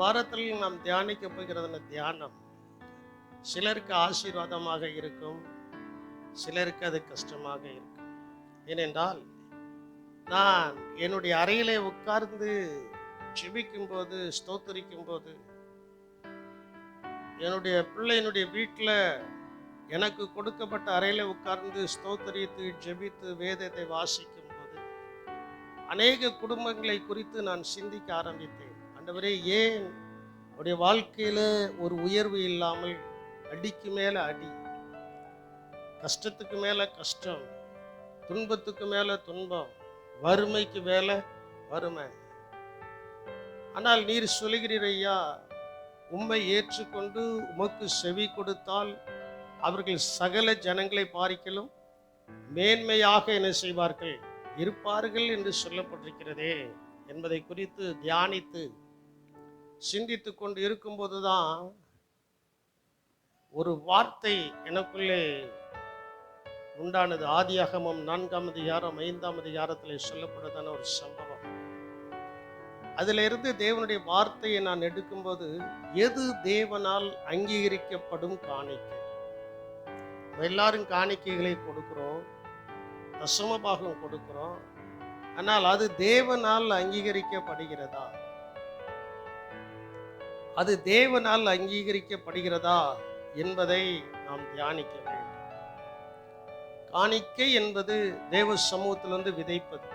வாரத்தில் நாம் தியானிக்க போகிறதான தியானம் சிலருக்கு ஆசீர்வாதமாக இருக்கும், சிலருக்கு அது கஷ்டமாக இருக்கும். ஏனென்றால் நான் என்னுடைய அறையிலே உட்கார்ந்து ஜெபிக்கும் போது, ஸ்தோத்தரிக்கும் போது, என்னுடைய பிள்ளையினுடைய வீட்டில் எனக்கு கொடுக்கப்பட்ட அறையில உட்கார்ந்து ஸ்தோத்தரித்து ஜெபித்து வேதத்தை வாசிக்கும் போது அநேக குடும்பங்களை குறித்து நான் சிந்திக்க ஆரம்பித்தேன். ஆண்டவரே, ஏன் அவருடைய வாழ்க்கையில ஒரு உயர்வு இல்லாமல் அடிக்கு மேல அடி, கஷ்டத்துக்கு மேல கஷ்டம், துன்பத்துக்கு மேல துன்பம், வறுமைக்கு மேல வறுமை. ஆனால் நீர் சொல்கிறீர் ஐயா, உம்மை ஏற்றுக்கொண்டு உமக்கு செவி கொடுத்தால் அவர்கள் சகல ஜனங்களை பார்க்கிலும் மேன்மையாக என்ன செய்வார்கள், இருப்பார்கள் என்று சொல்லப்பட்டிருக்கிறதே என்பதை குறித்து தியானித்து சிந்தித்து கொண்டு இருக்கும்போதுதான் ஒரு வார்த்தை எனக்குள்ளே உண்டானது. ஆதியாகமம் 4ஆம் அதிகாரம் 5ஆம் அதிகாரத்தில் சொல்லப்படுறதான ஒரு சம்பவம். அதுல இருந்து தேவனுடைய வார்த்தையை நான் எடுக்கும்போது, எது தேவனால் அங்கீகரிக்கப்படும் காணிக்கை? எல்லாரும் காணிக்கைகளை கொடுக்கிறோம், தசமபாகம் கொடுக்கிறோம். ஆனால் அது தேவனால் அங்கீகரிக்கப்படுகிறதா? அது தேவனால் அங்கீகரிக்கப்படுகிறதா என்பதை நாம் தியானிக்க வேண்டும். காணிக்கை என்பது தேவ சமூகத்திலிருந்து விதைப்பது.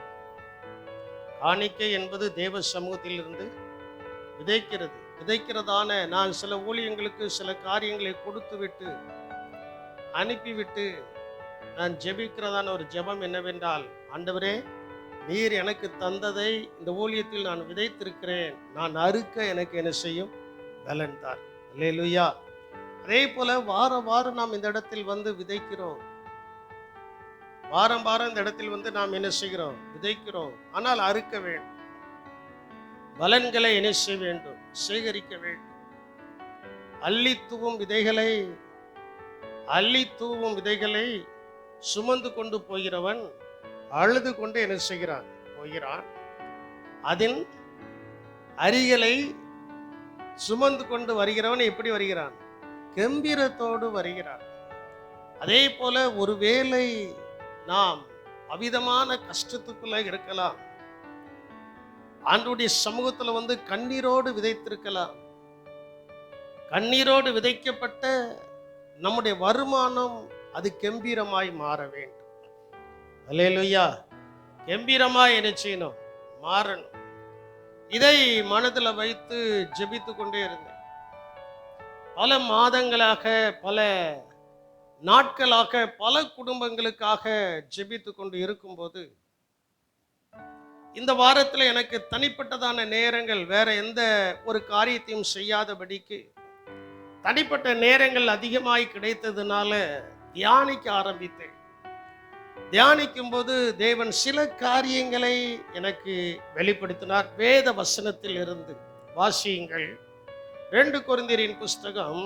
காணிக்கை என்பது தேவ சமூகத்திலிருந்து விதைக்கிறதான நான் சில ஊழியங்களுக்கு சில காரியங்களை கொடுத்து விட்டு அனுப்பிவிட்டு நான் ஜெபிக்கிறதான ஒரு ஜெபம் என்னவென்றால், ஆண்டவரே, நீர் எனக்கு தந்ததை இந்த ஊழியத்தில் நான் விதைத்திருக்கிறேன், நான் அறுக்க எனக்கு என்ன செய்யும், பலன் தார். அல்லேலூயா. அதே போல வாரம் நாம் இந்த இடத்தில் வந்து விதைக்கிறோம், வாரம் இந்த இடத்தில் வந்து நாம் என்ன செய்கிறோம், விதைக்கிறோம். ஆனால் அறுக்க வேண்டும், பலன்களை என்ன செய்ய வேண்டும், சேகரிக்க வேண்டும். அள்ளி தூவும் விதைகளை சுமந்து கொண்டு போகிறவன் அழுது கொண்டு என்ன செய்கிறான், போகிறான். அதன் அரிகளை சுமந்து கொண்டு வருகிறவன் எப்படி வருகிறான், கம்பீரத்தோடு வருகிறான். அதே போல ஒருவேளை நாம் அவிதமான கஷ்டத்துக்குள்ள இருக்கலாம், ஆண்டவருடைய சமூகத்துல வந்து கண்ணீரோடு விதைத்திருக்கலாம். கண்ணீரோடு விதைக்கப்பட்ட நம்முடைய வருமானம் அது கம்பீரமாய் மாற வேண்டும். அல்லேலூயா. கம்பீரமாய் என்ன செய்யணும், மாறணும். இதை மனதில் வைத்து ஜெபித்து கொண்டே இருந்தேன். பல மாதங்களாக, பல நாட்களாக, பல குடும்பங்களுக்காக ஜெபித்து கொண்டு இருக்கும்போது, இந்த வாரத்தில் எனக்கு தனிப்பட்டதான நேரங்கள், வேற எந்த ஒரு காரியத்தையும் செய்யாதபடிக்கு தனிப்பட்ட நேரங்கள் அதிகமாய் கிடைத்ததுனால தியானிக்க ஆரம்பித்தேன். தியானிக்கும் போது தேவன் சில காரியங்களை எனக்கு வெளிப்படுத்தினார். வேத வசனத்தில் இருந்து வாசியுங்கள். 2 கொரிந்தியரின் புஸ்தகம்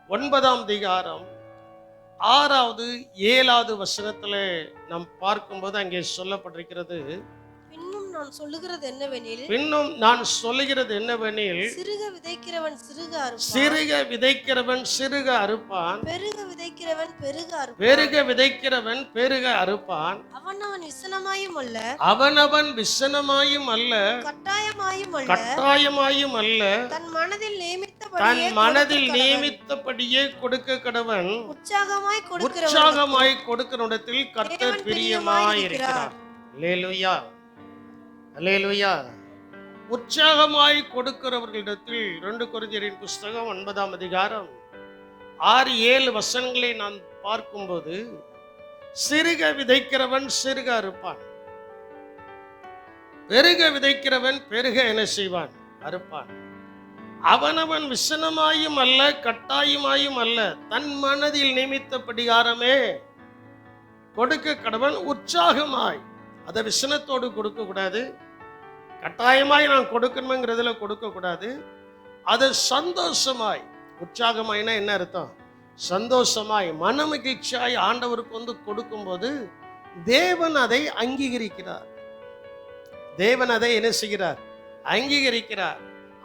9ஆம் அதிகாரம் 6வது 7வது வசனத்துல நாம் பார்க்கும்போது அங்கே சொல்லப்பட்டிருக்கிறது, பின்னும் நான் சொல்லுகிறது என்னவெனில் சிறுக விதைக்கிறவன் சிறுக அறுப்பான், பெருக விதைக்கிறவன் பெருக அறுப்பான். அவனவன் விசனமாயும் அல்ல கட்டாயமாயும் அல்ல தன் மனதில் நியமித்தபடியே கொடுக்க கடவன். உற்சாகமாய் கொடுக்கிறவனிடத்தில் கர்த்தர் பிரியமாய் இருக்கிறார். அல்லேலூயா, அல்லேலூயா. உற்சாகமாய் கொடுக்கிறவர்களிடத்தில் 2 கொரிந்தியரின் புஸ்தகம் 9ஆம் அதிகாரம் 6-7 வசனங்களை நான் பார்க்கும்போது, சிறுக விதைக்கிறவன் சிறுக அறுப்பான், பெருக விதைக்கிறவன் பெருக என்ன செய்வான், அறுப்பான். அவனவன் விசனமாயும் அல்ல கட்டாயமாயும் அல்ல தன் மனதில் நியமித்தபடியாரமே கொடுக்க கடவன். உற்சாகமாய், அதை விசனத்தோடு கொடுக்க கூடாது, கட்டாயமாய் நான் கொடுக்கணுங்கிறதுல கொடுக்க கூடாது. அது சந்தோஷமாய், உற்சாகமாய்னா என்ன அர்த்தம், சந்தோஷமாய் மன மகிழ்ச்சியாய் ஆண்டவருக்கு வந்து கொடுக்கும்போது தேவன் அதை அங்கீகரிக்கிறார். தேவன் அதை என்ன செய்கிறார், அங்கீகரிக்கிறார்.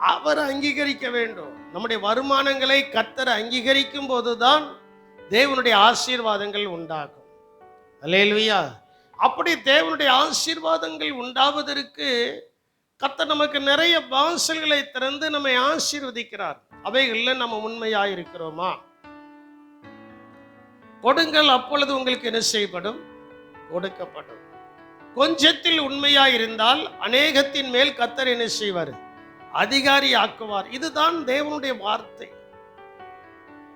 அவர் அங்கீகரிக்க வேண்டும். நம்முடைய வருமானங்களை கர்த்தர் அங்கீகரிக்கும் போதுதான் தேவனுடைய ஆசீர்வாதங்கள் உண்டாகும். அல்லேலூயா. அப்படி தேவனுடைய ஆசீர்வாதங்கள் உண்டாவதற்கு கர்த்தர் நமக்கு நிறைய வாசல்களை திறந்து நம்மை ஆசீர்வதிக்கிறார். அவைகளில் நம்ம உண்மையாயிருக்கிறோமா? கொடுங்கள், அப்பொழுது உங்களுக்கு என்ன செய்யப்படும்? கொடுக்கப்படும். கொஞ்சத்தில் உண்மையாயிருந்தால் அநேகத்தின் மேல் கர்த்தர் என்ன செய்வார்? அதிகாரி ஆக்குவார். இதுதான் தேவனுடைய வார்த்தை.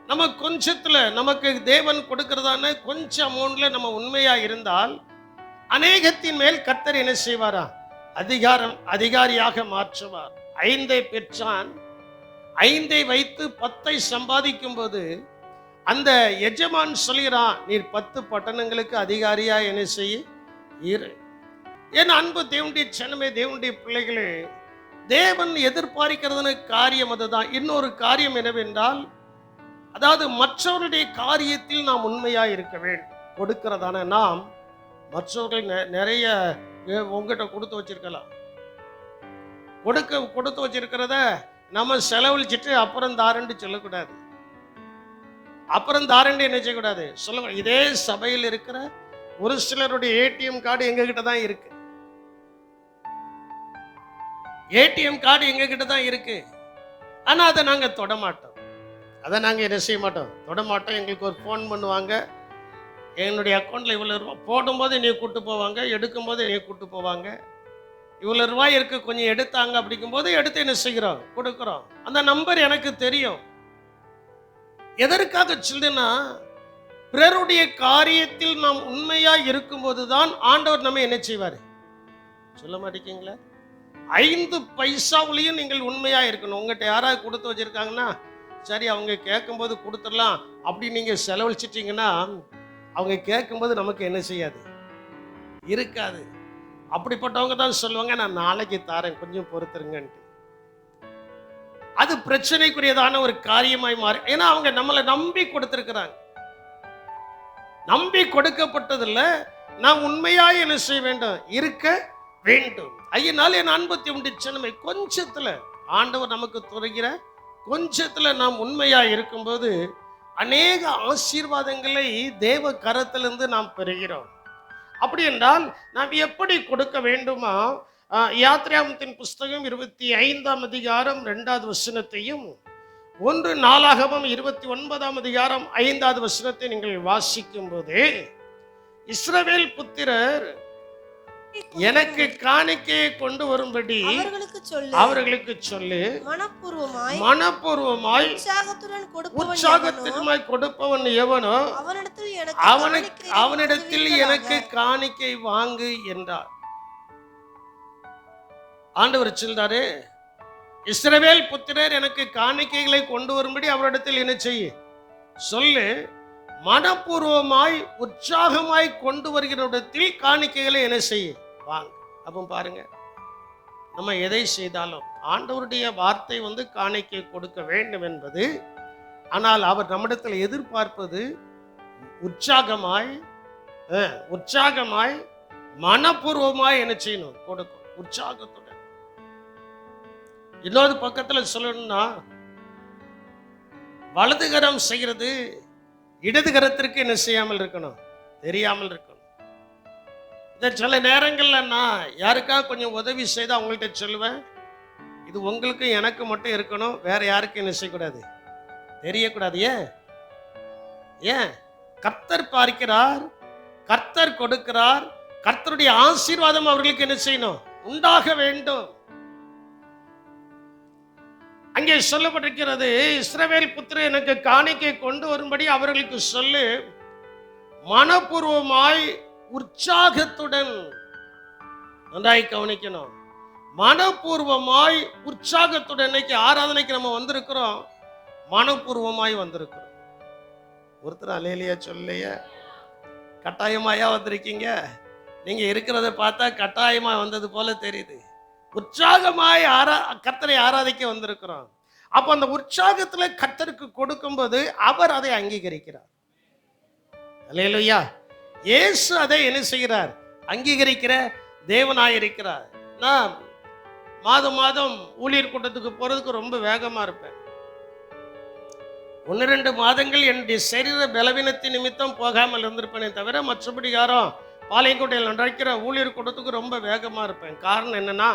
நம்ம கொஞ்சத்துல நமக்கு தேவன் கொடுக்கிறதான கொஞ்சம் அமௌண்ட்ல நம்ம உண்மையா இருந்தால் அநேகத்தின் மேல் கர்த்தர் என்ன செய்வாரா? அதிகாரியாக மாற்றுவார். 5 பெற்றான், 5 வைத்து 10 சம்பாதிக்கும் போது அந்த எஜமான் சொல்கிறான், நீர் 10 பட்டணங்களுக்கு அதிகாரியா என்ன செய்ய இரு. என் அன்பு தேவனுடைய ஜனமே, தேவனுடைய பிள்ளைகளே, தேவன் எதிர்பார்க்கிறதுன காரியம் அதுதான். இன்னொரு காரியம் என்னவென்றால், அதாவது மற்றவருடைய காரியத்தில் நாம் உண்மையா இருக்க வேண்டும். கொடுக்கிறதான நாம் மற்றவர்கள் நிறைய உங்ககிட்ட கொடுத்து வச்சிருக்கலாம். கொடுத்து வச்சிருக்கிறத நம்ம செலவழிச்சிட்டு அப்புறம் தாரண்டு சொல்லக்கூடாது. அப்புறம் தாரண்டு என்ன செய்யக்கூடாது சொல்ல. இதே சபையில் இருக்கிற ஒரு சிலருடைய ஏடிஎம் கார்டு எங்க கிட்ட தான் இருக்கு. ஏடிஎம் கார்டு எங்க கிட்ட தான் இருக்கு. ஆனா அதை நாங்க தொடமாட்டோம். அதை நாங்க என்ன செய்ய மாட்டோம், தொடமாட்டோம். எங்களுக்கு ஒரு ஃபோன் பண்ணுவாங்க, என்னுடைய அக்கௌண்ட்ல இவ்வளவு ரூபாய் போடும்போது நீ கூட்டு போவாங்க, எடுக்கும் போது நீ கூட்டு போவாங்க. இவ்வளவு ரூபாய் இருக்கு, கொஞ்சம் எடுத்தாங்க அப்படிங்கும் போது எடுத்து என்ன செய்கிறோம், கொடுக்கிறோம். அந்த நம்பர் எனக்கு தெரியும். எதற்காக சொல்லுன்னா, பிறருடைய காரியத்தில் நாம் உண்மையா இருக்கும்போது தான் ஆண்டவர் நம்ம என்ன செய்வார் சொல்ல மாட்டேங்களா? 5 பைசாவிலையும் நீங்கள் உண்மையா இருக்கணும். உங்ககிட்ட யாராவது கொடுத்து வச்சிருக்காங்கன்னா, சரி அவங்க கேட்கும்போது கொடுத்துடலாம் அப்படி நீங்க செலவழிச்சிட்டீங்கன்னா அவங்க கேட்கும்போது நமக்கு என்ன செய்யாது, இருக்காது. அப்படிப்பட்டவங்க தான் சொல்லுவாங்க, நான் நாளைக்கு தாரேன், கொஞ்சம் பொறுத்துருங்கன்ட்டு. அது பிரச்சனைக்குரியதான ஒரு காரியமாய் மாறி. ஏன்னா அவங்க நம்மளை நம்பி கொடுத்திருக்கிறாங்க. நம்பி கொடுக்கப்பட்டதில்ல, நாம் உண்மையாய் என்ன செய்ய வேண்டும், இருக்க வேண்டும். ஐயனால என் 51 கொஞ்சத்துல ஆண்டவர் நமக்கு துறைகிற கொஞ்சத்துல நாம் உண்மையா இருக்கும்போது அநேக ஆசீர்வாதங்களை தேவ கரத்திலிருந்து நாம் பெறுகிறோம். அப்படி என்றால் நாம் எப்படி கொடுக்க வேண்டுமா? யாத்ராகமத்தின் புஸ்தகம் 25ஆம் அதிகாரம் 2வது வசனத்தையும் 1 நாளாகமம் 29ஆம் அதிகாரம் 5வது வசனத்தை நீங்கள் வாசிக்கும் போது, இஸ்ரவேல் புத்திரர் எனக்கு காணிக்கையை கொண்டு வரும்படி அவர்களுக்கு சொல்லு, மனப்பூர்வமாய் உற்சாகத்துடன் கொடுப்பவன் எவனோ அவனிடத்தில் எனக்கு காணிக்கை வாங்கு என்றார். ஆண்டவர் சொல்றாரு, இஸ்ரவேல் புத்திரர் எனக்கு காணிக்கைகளை கொண்டு வரும்படி அவரிடத்தில் என்ன செய்ய சொல்லு, மனப்பூர்வமாய் உற்சாகமாய் கொண்டு வருகிற இடத்தில் காணிக்கைகளை என்ன செய்ய வாங்க. அப்போ பாருங்க, நம்ம எதை செய்தாலும் ஆண்டவருடைய வார்த்தை காணிக்கை கொடுக்க வேண்டும் என்பது. ஆனால் அவர் நம்மிடத்தில் எதிர்பார்ப்பது உற்சாகமாய் மனப்பூர்வமாய் என்ன செய்யணும், கொடுக்கும், உற்சாகத்துடன். இன்னொரு பக்கத்துல சொல்லணும்னா, வலதுகரம் செய்கிறது இடதுகரத்திற்கு என்ன செய்யாமல் இருக்கணும், தெரியாமல் இருக்கணும். சில நேரங்கள்ல நான் யாருக்காக கொஞ்சம் உதவி செய்து அவங்கள்ட்ட சொல்லுவேன், இது உங்களுக்கு எனக்கு மட்டும் இருக்கணும், வேற யாருக்கும் என்ன செய்யக்கூடாது, தெரியக்கூடாது. ஏன் கர்த்தர் பார்க்கிறார், கர்த்தர் கொடுக்கிறார், கர்த்தருடைய ஆசீர்வாதம் அவர்களுக்கு என்ன செய்யணும், உண்டாக வேண்டும். அங்கே சொல்லப்பட்டிருக்கிறது, இஸ்ரவேல் புத்திரர் எனக்கு காணிக்கை கொண்டு வரும்படி அவர்களுக்கு சொல்லு, மனப்பூர்வமாய் உற்சாகத்துடன். நன்றாய் கவனிக்கணும், மனப்பூர்வமாய் உற்சாகத்துடன். இன்னைக்கு ஆராதனைக்கு நம்ம வந்திருக்கிறோம், மனப்பூர்வமாய் வந்திருக்கிறோம். ஒருத்தர் அலையிலையா சொல்லைய, கட்டாயமாயா வந்திருக்கீங்க. நீங்க இருக்கிறத பார்த்தா கட்டாயமா வந்தது போல தெரியுது. உற்சாகமாய் கர்த்தரை ஆராதிக்க வந்திருக்கிறோம். அப்ப அந்த உற்சாகத்துல கர்த்தருக்கு கொடுக்கும்போது அவர் அதை அங்கீகரிக்கிறார். அல்லேலூயா. இயேசு அதை என்ன செய்கிறார், அங்கீகரிக்கிற தேவனாயிருக்கிறார். நாம் மாதம் மாதம் ஊழியர் கூட்டத்துக்கு போறதுக்கு ரொம்ப வேகமா இருப்பேன். 1-2 மாதங்கள் என்னுடைய சரீர பலவீனத்தின் நிமித்தம் போகாமல் இருந்திருப்பேனே தவிர மற்றபடி யாரும் பாளையங்கோட்டையில் நடக்கிற ஊழியர் கூட்டத்துக்கு ரொம்ப வேகமா இருப்பேன். காரணம் என்னன்னா,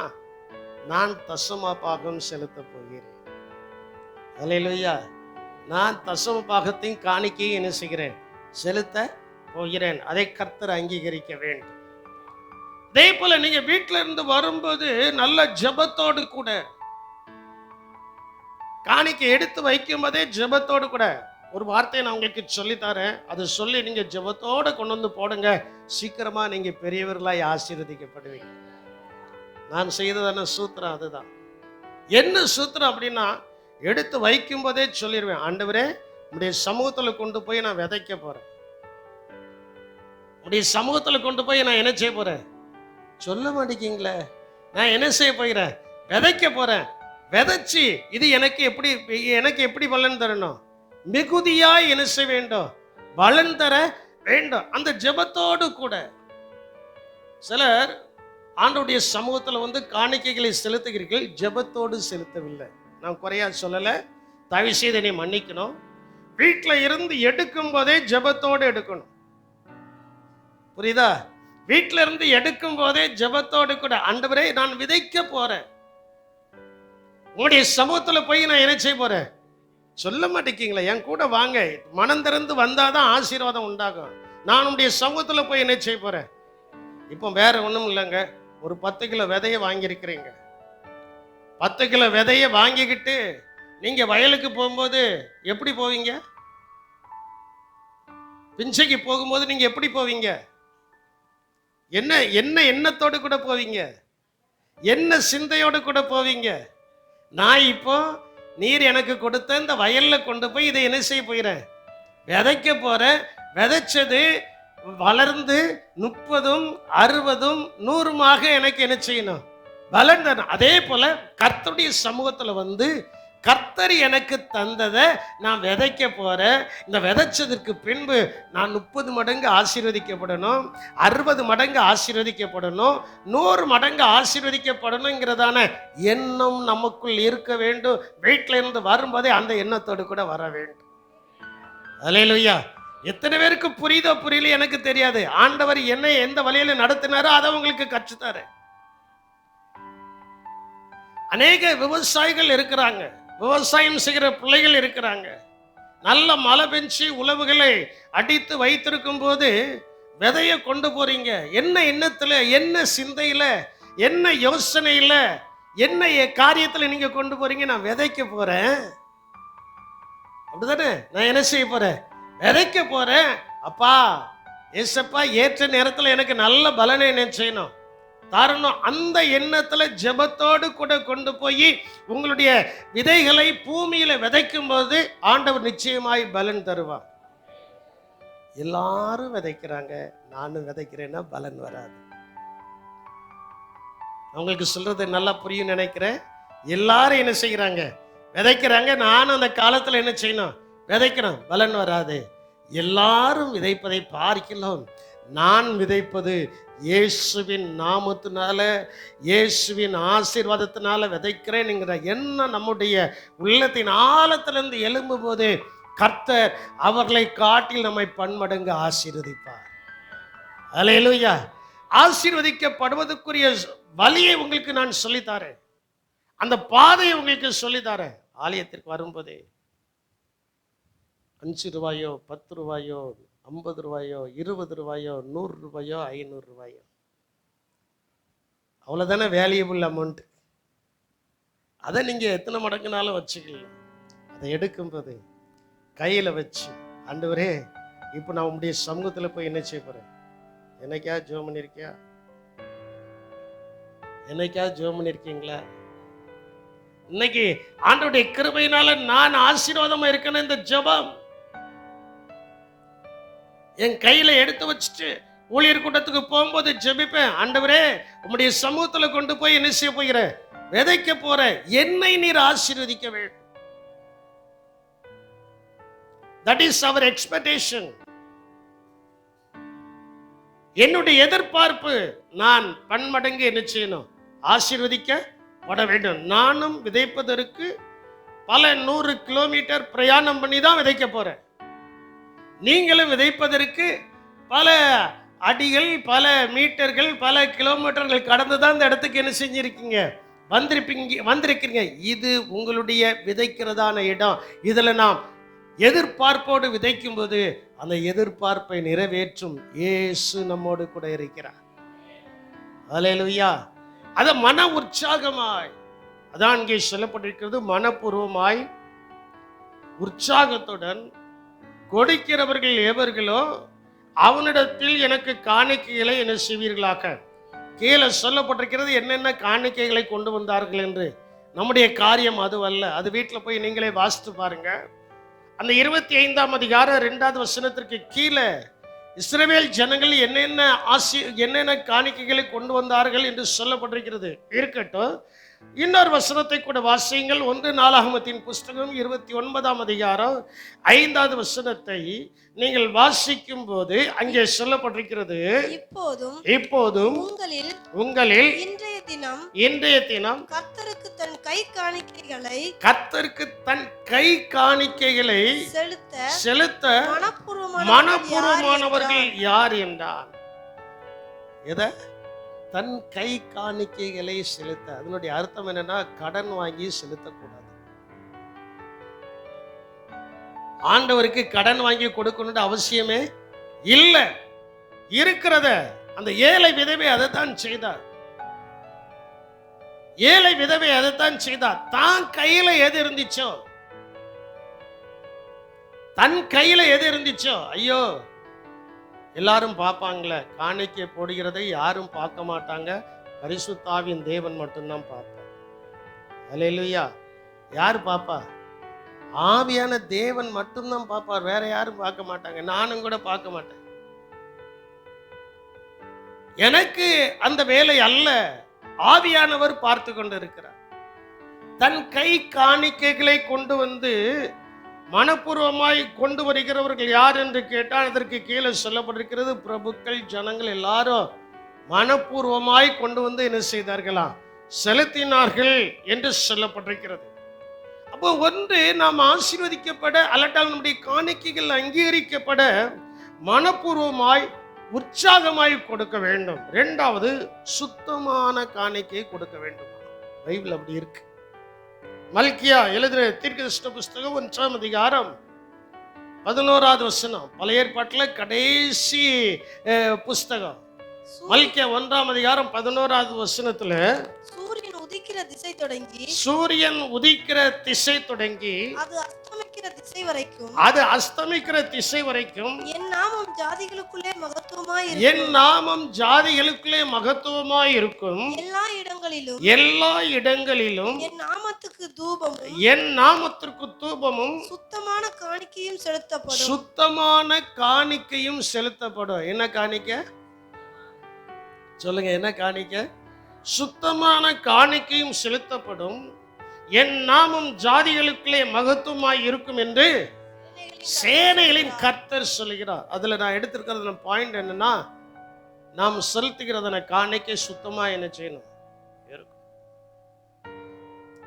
நான் தசம பாகம் செலுத்த போகிறேன். அல்லேலூயா. நான் தசம பாகத்தையும் காணிக்கையும் என்ன செய்கிறேன்? செலுத்த போகிறேன். அதை கர்த்தர் அங்கீகரிக்க வேண்டும். அதே போல நீங்க வீட்டில இருந்து வரும்போது நல்ல ஜெபத்தோடு கூட, காணிக்கை எடுத்து வைக்கும் போதே ஜெபத்தோடு கூட, ஒரு வார்த்தையை நான் உங்களுக்கு சொல்லித்தரேன். அதை சொல்லி நீங்க ஜெபத்தோடு கொண்டு வந்து போடுங்க. சீக்கிரமா நீங்க பெரியவர்களாய் ஆசீர்வதிக்கப்படுவீங்க. நான் செய்ததான சூத்திரம் அதுதான். என்ன சூத்திரம் அப்படின்னா, எடுத்து வைக்கும் போதே சொல்லிடுவேன், ஆண்டவரே உடைய சமூகத்துல கொண்டு போய் நான் விதைக்க போறேன். உடைய சமூகத்துல கொண்டு போய் நான் என்ன செய்ய போறேன்? சொல்ல மாட்டேங்கிங்களே. நான் என்ன செய்ய போகிறேன்? விதைக்க போறேன். விதைச்சு இது எனக்கு எப்படி பலன் தரணும்? மிகுதியாய் என்ன செய்ய வேண்டும்? பலன் தர வேண்டும். அந்த ஜெபத்தோடு கூட சிலர் ஆண்டவருடைய சமூகத்துல வந்து காணிக்கைகளை செலுத்துகிறீர்கள், ஜெபத்தோடு செலுத்தவில்லை. நான் குறையா சொல்லல, தயவு செய்து என்னை மன்னிக்கணும். வீட்டுல இருந்து எடுக்கும் போதே ஜெபத்தோடு எடுக்கணும். புரியுதா? வீட்டுல இருந்து எடுக்கும் போதே ஜெபத்தோடு கூட, ஆண்டவரே நான் விதைக்க போறேன், உங்களுடைய சமூகத்துல போய் நான் என்ன செய்ய போறேன்? சொல்ல மாட்டேங்கிங்களா? என் கூட வாங்க, மனம் திறந்து வந்தாதான் ஆசீர்வாதம் உண்டாகும். நான் உங்களுடைய சமூகத்துல போய் என்ன செய்ய போறேன்? இப்போ வேற ஒண்ணும் இல்லைங்க, ஒரு 10 கிலோ விதைய வாங்கியிருக்கிறீங்க. 10 கிலோ விதைய வாங்கிக்கிட்டு நீங்க வயலுக்கு போகும்போது எப்படி போவீங்க? பிஞ்சைக்கு போகும்போது நீங்க எப்படி போவீங்க? என்ன எண்ணத்தோடு கூட போவீங்க? என்ன சிந்தையோடு கூட போவீங்க? நான் இப்போ நீர் எனக்கு கொடுத்த இந்த வயல்ல கொண்டு போய் இதை என்ன செய்ய போகிறேன்? விதைக்க போறேன். விதைச்சது வளர்ந்து 30, 60, 100மாக எனக்கு என்ன செய்யணும்? பலன் தரணும். அதே போல கர்த்தருடைய சமூகத்துல வந்து கர்த்தர் எனக்கு தந்ததை நான் விதைக்க போறேன். இந்த விதைச்சதற்கு பின்பு நான் 30 மடங்கு ஆசீர்வதிக்கப்படணும், 60 மடங்கு ஆசீர்வதிக்கப்படணும், 100 மடங்கு ஆசீர்வதிக்கப்படணுங்கிறதான எண்ணம் நமக்குள் இருக்க வேண்டும். வீட்டில இருந்து வரும்போதே அந்த எண்ணத்தோடு கூட வர வேண்டும். அல்லேலூயா. எத்தனை பேருக்கு புரியுதோ புரியல எனக்கு தெரியாது. ஆண்டவர் என்னை எந்த வழியில நடத்தினாரோ அதை உங்களுக்கு கற்றுத்தாரு. அநேக விவசாயிகள் இருக்கிறாங்க, விவசாயம் செய்கிற பிள்ளைகள் இருக்கிறாங்க. நல்ல மழை பெஞ்சு உழவுகளை அடித்து வைத்திருக்கும் போது விதைய கொண்டு போறீங்க. என்ன எண்ணத்துல, என்ன சிந்தையில, என்ன யோசனையில, என்ன காரியத்துல நீங்க கொண்டு போறீங்க? நான் விதைக்க போறேன். அப்படிதானே? நான் என்ன செய்ய போறேன்? விதைக்க போறேன். அப்பா ஏசப்பா ஏற்ற நேரத்துல எனக்கு நல்ல பலனை என்ன செய்யணும்? தரணும். அந்த எண்ணத்துல ஜெபத்தோடு கூட கொண்டு போய் உங்களுடைய விதைகளை பூமியில விதைக்கும் போது ஆண்டவர் நிச்சயமாய் பலன் தருவார். எல்லாரும் விதைக்கிறாங்க, நானும் விதைக்கிறேன்னா பலன் வராது. அவங்களுக்கு சொல்றது நல்லா புரியும் நினைக்கிறேன். எல்லாரும் என்ன செய்யறாங்க? விதைக்கிறாங்க. நானும் அந்த காலத்துல என்ன செய்யணும்? விதைக்கணும், பலன் வராது. எல்லாரும் விதைப்பதை பார்க்கலாம், நான் விதைப்பது இயேசுவின் நாமத்தினால, இயேசுவின் ஆசீர்வாதத்தினால விதைக்கிறேன்ங்கிற எண்ணம் நம்முடைய உள்ளத்தின் ஆழத்திலிருந்து எழும்பும் போது கர்த்தர் அவர்களை காட்டில் நம்மை பன்மடங்கு ஆசீர்வதிப்பார். அல்லேலூயா. ஆசீர்வதிக்கப்படுவதற்குரிய வழியை உங்களுக்கு நான் சொல்லித்தாரேன், அந்த பாதையை உங்களுக்கு சொல்லித்தாரேன். ஆலயத்திற்கு வரும்போதே 5 ரூபாயோ 10 ரூபாயோ 50 ரூபாயோ 20 ரூபாயோ 100 ரூபாயோ 500 ரூபாயோ அவ்வளோதானே வேல்யூபிள் அமௌண்ட். அதை நீங்கள் எத்தனை மடங்குனாலும் வச்சுக்கலாம். அதை எடுக்கும்போது கையில் வச்சு, ஆண்டவரே இப்போ நான் உங்களுடைய சமூகத்தில் போய் என்ன செய்ய போகிறேன்? என்னைக்கா ஜெபம் பண்ணியிருக்கியா? என்னைக்கா ஜெபம் பண்ணியிருக்கீங்களா? இன்னைக்கு ஆண்டவருடைய கிருபையினால நான் ஆசீர்வாதமா இருக்கேன்னு இந்த ஜெபம் என் கையில எடுத்து வச்சுட்டு ஊழியர் கூட்டத்துக்கு போகும்போது ஜெபிப்பேன். ஆண்டவரே உம்முடைய சமூகத்துல கொண்டு போய் என்ன செய்ய போகிற? விதைக்க போற. என்னை நீர் ஆசீர்வதிக்க வேண்டும். That is our expectation. என்னுடைய எதிர்பார்ப்பு, நான் பன்மடங்கு என்ன செய்யணும்? ஆசீர்வதிக்க பட வேண்டும். நானும் விதைப்பதற்கு பல 100 கிலோமீட்டர் பிரயாணம் பண்ணி தான் விதைக்க போறேன். நீங்களும் விதைப்பதற்கு பல அடிகள், பல மீட்டர்கள், பல கிலோமீட்டர்கள் கடந்து தான் இந்த இடத்துக்கு என்ன செஞ்சிருக்கீங்க, வந்திருக்கீங்க. இது உங்களுடைய விதைக்கிறதான இடம். இதுல நாம் எதிர்பார்ப்போடு விதைக்கும் போது அந்த எதிர்பார்ப்பை நிறைவேற்றும் இயேசு நம்மோடு கூட இருக்கிறார். அல்லேலூயா. அத மன உற்சாகமாய், அதான் இங்கே சொல்லப்பட்டிருக்கிறது, மனப்பூர்வமாய் உற்சாகத்துடன் கொடுக்கிறவர்கள் எவர்களோ அவனிடத்தில் எனக்கு காணிக்கைகளை என்ன செய்வீர்களாக. கீழே சொல்லப்பட்டிருக்கிறது என்னென்ன காணிக்கைகளை கொண்டு வந்தார்கள் என்று. நம்முடைய காரியம் அதுவல்ல. அது வீட்டில் போய் நீங்களே வாசித்து பாருங்க. அந்த 25ஆம் அதிகாரம் 2வது வசனத்திற்கு கீழே இஸ்ரவேல் ஜனங்கள் என்னென்ன காணிக்கைகளை கொண்டு வந்தார்கள் என்று சொல்லப்பட்டிருக்கிறது. இருக்கட்டும், இன்னொரு வசனத்தை கூட வாசியுங்கள். 1 நாளாகமத்தின் புஸ்தகம் 29ஆம் அதிகாரம் 5வது வசனத்தை நீங்கள் வாசிக்கும் போது அங்கே சொல்லப்பட்டிருக்கிறது, இப்போதும் உங்களில் இன்றைய தினம் கர்த்தருக்கு தன் கை காணிக்கைகளை செலுத்த மனப்பூர்வமானவர்கள் யார் என்றார். எதை? தன் கை காணிக்கைகளை செலுத்த. அதனுடைய அர்த்தம் என்னன்னா, கடன் வாங்கி செலுத்தக்கூடாது. ஆண்டவருக்கு கடன் வாங்கி கொடுக்கணும்னு அவசியமே இல்லை. இருக்கிறத அந்த ஏழை விதவை அதைத்தான் செய்தார். ஏழை விதவை அதைத்தான் செய்தார். தான் கையில எது இருந்துச்சோ, தன் கையில எது இருந்துச்சோ, ஐயோ எல்லாரும் பார்ப்பாங்களே, காணிக்கை போடுகிறதை யாரும் பார்க்க மாட்டாங்க, பரிசுத்த ஆவியின் தேவன் மட்டும்தான் பார்ப்பார். அல்லேலூயா. யார் பாப்பா? ஆவியான தேவன் மட்டும்தான் பார்ப்பார், வேற யாரும் பார்க்க மாட்டாங்க. நானும் கூட பார்க்க மாட்டேன். எனக்கு அந்த வேலை அல்ல, ஆவியானவர் பார்த்து கொண்டு இருக்கிறார். தன் கை காணிக்கைகளை கொண்டு வந்து மனப்பூர்வமாய் கொண்டு வருகிறவர்கள் யார் என்று கேட்டால் அதற்கு கீழே சொல்லப்பட்டிருக்கிறது, பிரபுக்கள், ஜனங்கள் எல்லாரும் மனப்பூர்வமாய் கொண்டு வந்து என்ன செய்தார்களா, செலுத்தினார்கள் என்று சொல்லப்பட்டிருக்கிறது. அப்போ ஒன்று, நாம் ஆசீர்வதிக்கப்பட அல்லட்டால் நம்முடைய காணிக்கைகள் அங்கீகரிக்கப்பட மனப்பூர்வமாய் உற்சாகமாய் கொடுக்க வேண்டும். 2வது, சுத்தமான காணிக்கை கொடுக்க வேண்டும். பைபிள் அப்படி இருக்கு. மல்கியா எழுதின தீர்க்கதரிசன புஸ்தகம் 1ஆம் அதிகாரம் 11வது வசனம், பழைய ஏற்பாட்டில் கடைசி புஸ்தகம். மல்கியா 1ஆம் அதிகாரம் 11வது வசனத்துல, சூரியன் உதிக்கிற திசை தொடங்கி அது அஸ்தமிக்கிற திசை வரைக்கும் என் நாமம் ஜாதிகளுக்குள்ளே மகத்துவமாய் இருக்கும். எல்லா இடங்களிலும் என் நாமத்திற்கு தூபமும் சுத்தமான காணிக்கையும் செலுத்தப்படும். என்ன காணிக்கை சொல்லுங்க? என்ன காணிக்கை? சுத்தமான காணிக்கையும் செலுத்தப்படும். என் நாமம் ஜாதிகளுக்குள்ளே மகத்துவமாய் இருக்கும் என்று சேனைகளின் கர்த்தர் சொல்கிறார். அதுல நான் எடுத்திருக்கிற பாயிண்ட் என்னன்னா, நாம் செலுத்துகிறதான காணிக்கை சுத்தமா என்ன செய்யணும் இருக்கும்.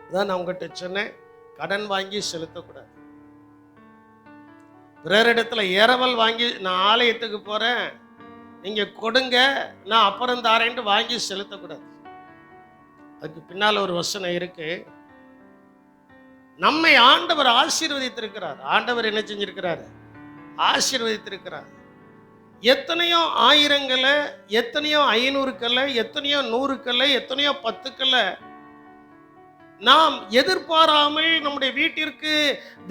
அதான் நான் உங்ககிட்ட சொன்னேன், கடன் வாங்கி செலுத்தக்கூடாது. வேற இடத்துல இரவல் வாங்கி, நான் ஆலயத்துக்கு போறேன் நீங்க கொடுங்க நான் அப்புறம் தாரேன்ட்டு வாங்கி செலுத்தக்கூடாது. அதுக்கு பின்னால ஒரு வசனம் இருக்கு. நம்மை ஆண்டவர் ஆசீர்வதித்திருக்கிறார். ஆண்டவர் என்ன செஞ்சிருக்கிறார்? ஆசீர்வதித்திருக்கிறார். எத்தனையோ ஆயிரங்களை, எத்தனையோ 500க்களை, எத்தனையோ 100க்களை, எத்தனையோ 10க்களை நாம் எதிர்பாராமல் நம்முடைய வீட்டிற்கு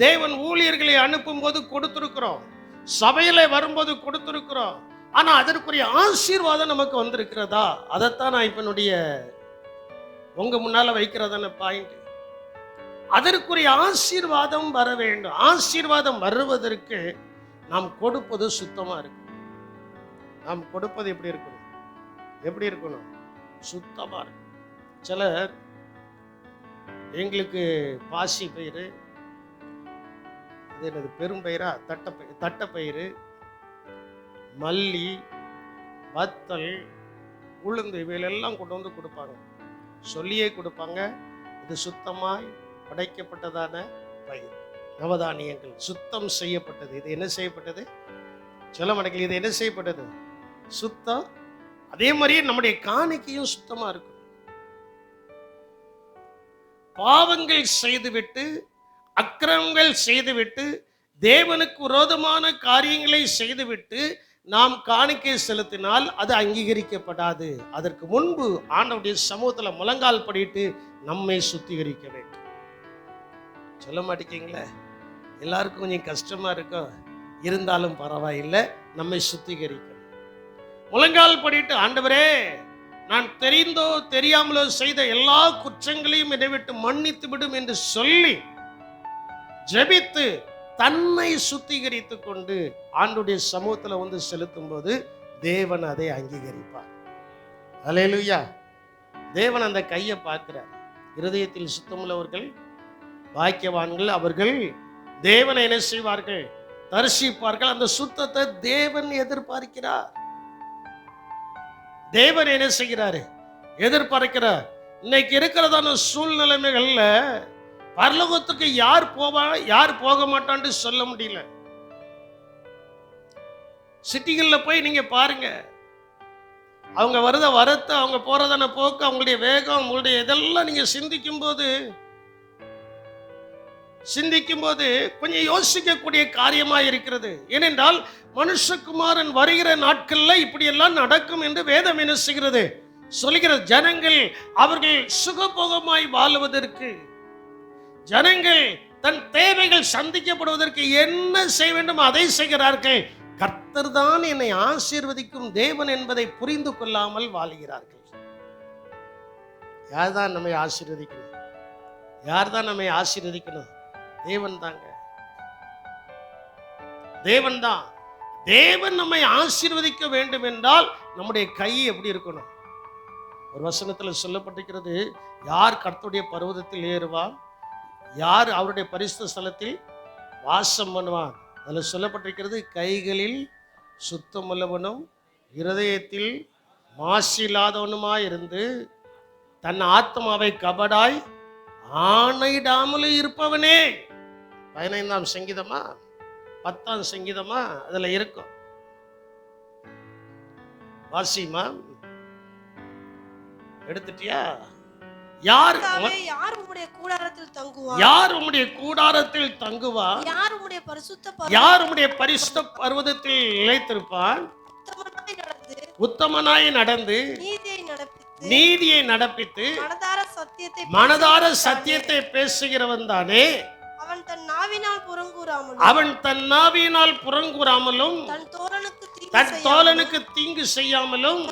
தேவன் ஊழியர்களை அனுப்பும் போது கொடுத்திருக்கிறோம், சபையில வரும்போது கொடுத்திருக்கிறோம். ஆனா அதற்குரிய ஆசீர்வாதம் நமக்கு வந்திருக்கிறதா? அதைத்தான் நான் இப்ப உங்க முன்னால வைக்கிறதான பாயிண்ட். அதற்குரிய ஆசீர்வாதம் வர வேண்டும். ஆசீர்வாதம் வருவதற்கு நாம் கொடுப்பது சுத்தமா இருக்கு. நாம் கொடுப்பது எப்படி இருக்கணும்? எப்படி இருக்கணும்? சுத்தமா இருக்கு. சிலர் எங்களுக்கு பாசி பயிறு, அது என்னது பெரும்பயிரா, தட்டப்பயிறு, மல்லி, வத்தல், உளுந்து இவையெல்லாம் கொண்டு வந்து கொடுப்பாங்க. சொல்லியே கொடுப்பாங்க. இது சுத்தமாய் படைக்கப்பட்டதான பயிர், நவதானியங்கள், சுத்தம் செய்யப்பட்டது. இது என்ன செய்யப்பட்டது? சொல்ல மாட்டேங்குது. இது என்ன செய்யப்பட்டது? சுத்தம். அதே மாதிரியே நம்முடைய காணிக்கையும் சுத்தமா இருக்கும். பாவங்கள் செய்துவிட்டு, அக்கிரமங்கள் செய்துவிட்டு, தேவனுக்கு விரோதமான காரியங்களை செய்துவிட்டு நாம் காணிக்கை செலுத்தினால் அது அங்கீகரிக்கப்படாது. அதற்கு முன்பு ஆண்டவருடைய சமூகத்தில் முழங்கால் படிட்டு நம்மை சுத்திகரிக்க வேண்டும். சொல்ல மாட்டேங்களே, எல்லாருக்கும் கொஞ்சம் கஷ்டமா இருக்கும், இருந்தாலும் பரவாயில்லை, நம்மை சுத்திகரிக்கணும். முழங்கால் படிட்டு, ஆண்டவரே நான் தெரிந்தோ தெரியாமலோ செய்த எல்லா குற்றங்களையும் என்னை விட்டு மன்னித்து விடும் என்று சொல்லி ஜெபித்து தன்னை சுத்திகரித்து கொண்டு ஆண்டவருடைய சமூகத்தில் வந்து செலுத்தும் போது தேவன் அதை அங்கீகரிப்பார். அல்லேலூயா. தேவன் அந்த கையை பார்க்கிறார். இருதயத்தில் சுத்தமுள்ளவர்கள் பாக்கியவான்கள், அவர்கள் தேவனை என்ன செய்வார்கள்? தரிசிப்பார்கள். அந்த சுத்தத்தை தேவன் எதிர்பார்க்கிறார். தேவன் என்ன செய்கிறாரு? எதிர்பார்க்கிறார். இன்னைக்கு இருக்கிறதான சூழ்நிலைமைகள்ல பரலோகத்துக்கு யார் போவா யார் போக மாட்டான்னு சொல்ல முடியல. சிட்டிகள்ல போய் நீங்க பாருங்க, அவங்க வருத வரத்தை, அவங்க போறதான போக்கு, அவங்களுடைய வேகம், அவங்களுடைய இதெல்லாம் நீங்க சிந்திக்கும் போது கொஞ்சம் யோசிக்கக்கூடிய காரியமா இருக்கிறது. ஏனென்றால் மனுஷகுமாரன் வருகிற நாட்கள்ல இப்படி எல்லாம் நடக்கும் என்று வேதம் என்ன செய்கிறது? சொல்லுகிற ஜனங்கள் அவர்கள் சுகபோகமாய் வாழுவதற்கு, ஜனங்கள் தன் தேவைகள் சந்திக்கப்படுவதற்கு என்ன செய்ய வேண்டும் அதை செய்கிறார்கள். கர்த்தர் தான் என்னை ஆசீர்வதிக்கும் தேவன் என்பதை புரிந்து கொள்ளாமல் வாழுகிறார்கள். யார் தான் நம்மை ஆசீர்வதிக்கணும்? யார் தான் நம்மை ஆசீர்வதிக்கணும்? தேவன் தாங்க. தேவன் தான். தேவன் நம்மை ஆசீர்வதிக்க வேண்டும் என்றால் நம்முடைய கை எப்படி இருக்கணும்? ஒரு வசனத்தில் சொல்லப்பட்டிருக்கிறது, யார் கர்த்தருடைய பர்வதத்தில் ஏறுவான், யார் அவருடைய பரிசுத்த ஸ்தலத்தில் வாசம் பண்ணுவான். அதில் சொல்லப்பட்டிருக்கிறது, கைகளில் சுத்தமுள்ளவனும் இருதயத்தில் மாசில்லாதவனுமாய் இருந்து தன் ஆத்மாவை கபடாய் ஆணையிடாமலும் இருப்பவனே. 15ஆம் சங்கீதமா 10ஆம் சங்கீதமா அதுல இருக்கும். வாசிமா, எடுத்துட்டியா? யார் உம்முடைய கூடாரத்தில் தங்குவா? யார் உம்முடைய கூடாரத்தில் தங்குவா? யார் உம்முடைய பரிசுத்த பர்வதத்தில் நிலைத்திருப்பான்? உத்தமனாய் நடந்து நீதியை நடப்பித்து மனதார சத்தியத்தை பேசுகிறவன் தானே. அவன் தன் நாவினால் புறங்கூறாமலும் தன் தோழனுக்கு தீங்கு செய்யாமலும்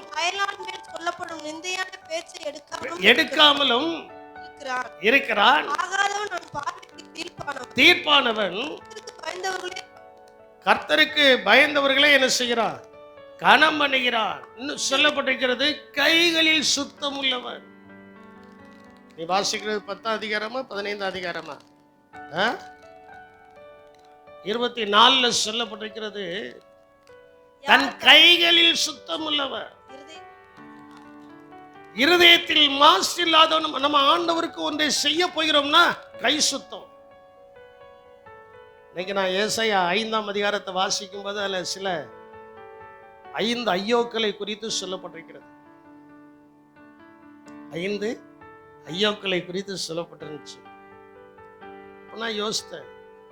எடுக்காமலும் இருக்கிறான். தீர்ப்பானவன் கர்த்தருக்கு பயந்தவர்களே என்ன செய்கிறான்? கனம் பண்ணுகிறான். இன்னும் சொல்லப்பட்டிருக்கிறது, கைகளில் சுத்தம் உள்ளவன். நீ வாசிக்கிறது 10ஆம் அதிகாரமா 15ஆம் அதிகாரமா? 24 சொல்லப்பட்டிருக்கிறது, தன் கைகளில் சுத்தம் உள்ளவர், இருதயத்தில் மாசு இல்லாதவன். நம்ம ஆண்டவருக்கு ஒன்றை செய்ய போகிறோம்னா கை சுத்தம். இன்னைக்கு நான் ஏசாயா 5ஆம் அதிகாரத்தை வாசிக்கும் போது அதுல சில 5 ஐயோக்களை குறித்து சொல்லப்பட்டிருக்கிறது. 5 ஐயோக்களை குறித்து சொல்லப்பட்டிருந்துச்சு. நான் யோசித்தேன்,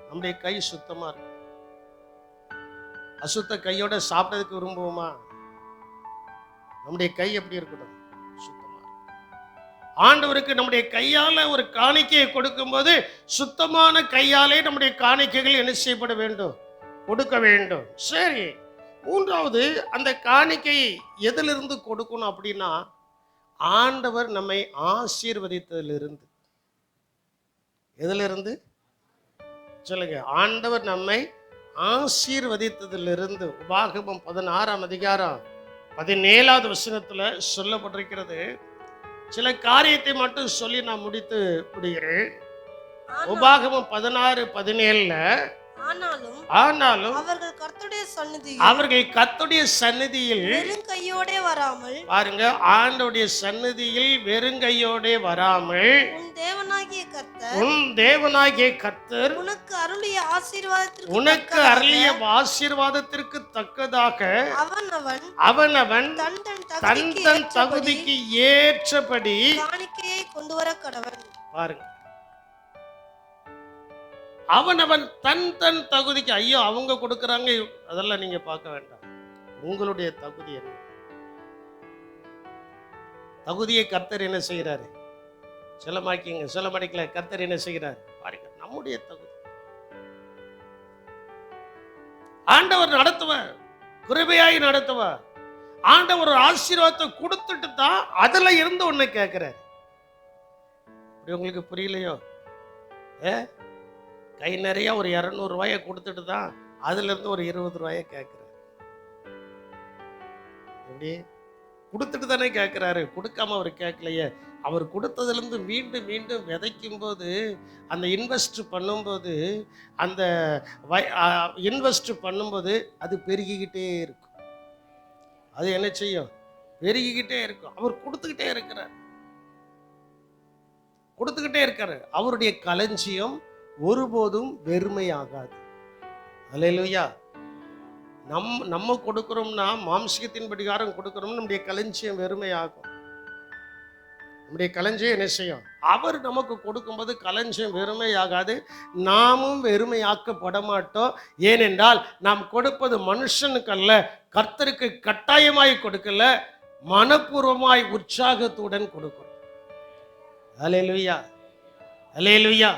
நம்முடைய கை சுத்தமா இருக்கு. அசுத்த கையோட சாப்பிட்டதுக்கு விரும்புவோமா? நம்முடைய கை எப்படி இருக்கணும்? சுத்தமா. ஆண்டவருக்கு நம்முடைய கையால ஒரு காணிக்கையை கொடுக்கும் போது சுத்தமான கையாலே நம்முடைய காணிக்கைகள் என்ன செய்யப்பட வேண்டும்? கொடுக்க வேண்டும். சரி, 3வது, அந்த காணிக்கை எதிலிருந்து கொடுக்கணும் அப்படின்னா, ஆண்டவர் நம்மை ஆசீர்வதித்ததிலிருந்து. எதிலிருந்து சொல்லுங்க? ஆண்டவர் நம்மை ஆசீர்வதித்ததிலிருந்து. உபாகமம் 16ஆம் அதிகாரம் 17வது வசனத்துல சொல்லப்பட்டிருக்கிறது. சில காரியத்தை மட்டும் சொல்லி நான் முடித்து விடுகிறேன். உபாகமம் 16:17 ஆனாலும் அவர்கள் கர்த்தருடைய சந்நிதியில் வெறும் கையோடே வராமல், பாருங்க, ஆண்டவருடைய சந்நிதியில் வெறுங்கையோடே வராமல், உன் தேவனாகிய கர்த்தர் உனக்கு அருளிய ஆசீர்வாதத்திற்கு தக்கதாக அவனவன் தன் தகுதிக்கு ஏற்றபடி காணிக்கையை கொண்டு வர கடவன். பாருங்க, அவனவன் தன் தகுதிக்கு. ஐயோ, அவங்க கொடுக்கறாங்க, அதெல்லாம் நீங்க பார்க்க வேண்டாம். உங்களுடைய தகுதி என்ன? தகுதியை கர்த்தர் என்ன செய்யறாரு? சொல்ல மாட்டீங்களா? கர்த்தர் என்ன செய்கிறார் பாருங்க. நம்முடைய தகுதி ஆண்டவர் நடத்துவார், கிருபையாய் நடத்துவார். ஆண்டவர் ஒரு ஆசீர்வாதத்தை கொடுத்துட்டு தான் அதுல இருந்து ஒண்ணு கேட்கிறார். உங்களுக்கு புரியலையோ? கை நிறைய ஒரு 200 ரூபாயை கொடுத்துட்டு தான் அதுல இருந்து ஒரு 20 ரூபாயை கேட்கிறார். எப்படி கொடுத்துட்டு தானே கேட்கிறாரு, கொடுக்காம அவர் கேட்கலையே. அவர் கொடுத்ததுல இருந்து மீண்டும் மீண்டும் விதைக்கும் போது, அந்த இன்வெஸ்ட் பண்ணும்போது அது பெருகிக்கிட்டே இருக்கும். அது என்ன செய்யும்? பெருகிக்கிட்டே இருக்கும். அவர் கொடுத்துக்கிட்டே இருக்காரு. அவருடைய களஞ்சியம் ஒருபோதும் வெறுமையாகாது. அல்லேலூயா. நம்ம கொடுக்கிறோம்னா, மாம்சத்தின் படிகாரம் கொடுக்கிறோம், நம்முடைய களஞ்சியம் வெறுமையாகும். நம்முடைய களஞ்சியம் என்ன செய்யும்? அவர் நமக்கு கொடுக்கும்போது களஞ்சியம் வெறுமையாகாது, நாமும் வெறுமையாக்கப்பட மாட்டோம். ஏனென்றால் நாம் கொடுப்பது மனுஷனுக்கு அல்ல, கர்த்தருக்கு கட்டாயமாய் கொடுக்கல, மனப்பூர்வமாய் உற்சாகத்துடன் கொடுக்கிறோம். அல்லேலூயா, அல்லேலூயா.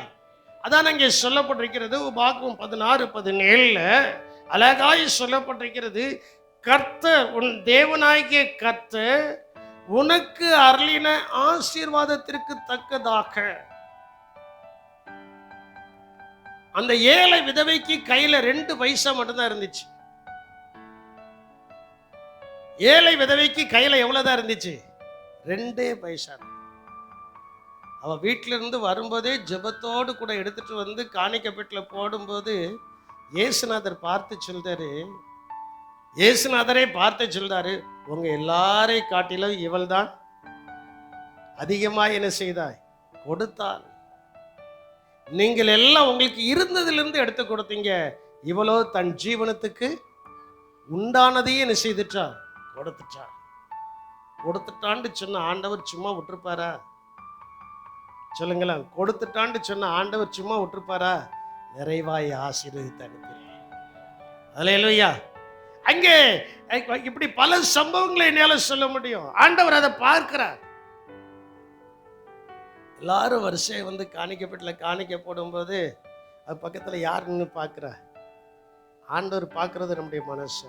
அதான் அங்கே சொல்லப்பட்டிருக்கிறது. உபாகமம் 16:17 அழகாய் சொல்லப்பட்டிருக்கிறது. கர்த்தர், உன் தேவனாகிய கர்த்தர் உனக்கு அருளின ஆசீர்வாதத்திற்கு தக்கதாக. அந்த ஏழை விதவைக்கு கையில 2 பைசா மட்டும்தான் இருந்துச்சு. ஏழை விதவைக்கு கையில எவ்வளவுதான் இருந்துச்சு? 2 பைசா. அவ வீட்டில இருந்து வரும்போதே ஜெபத்தோடு கூட எடுத்துட்டு வந்து காணிக்கப்பட்டில போடும்போது இயேசுநாதரே பார்த்து சொல்றாரு, உங்க எல்லாரை காட்டிலும் இவள் தான் அதிகமாக என்ன செய்தாய்? கொடுத்தாள். நீங்கள் எல்லாம் உங்களுக்கு இருந்ததிலிருந்து எடுத்து கொடுத்தீங்க, இவளோ தன் ஜீவனத்துக்கு உண்டானதையும் என்ன செய்துட்டா? கொடுத்துட்டான்னு சொன்ன ஆண்டவர் சும்மா விட்டுருப்பாரா? சொல்லுங்களேன். கொடுத்துட்டான்னு சொன்ன ஆண்டவர் சும்மா விட்டுருப்பாரா? நிறைவாய் ஆசீர்வதித்து அனுப்பினார். அல்லேலூயா. அங்கே இப்படி பல சம்பவங்களை என்னால சொல்ல முடியும். ஆண்டவர் அதை பார்க்கிறார். எல்லாரும் வரிசையை வந்து காணிக்க போடும்போது அது பக்கத்துல யாருன்னு பார்க்கிறா? ஆண்டவர் பார்க்கறது நம்முடைய மனசு.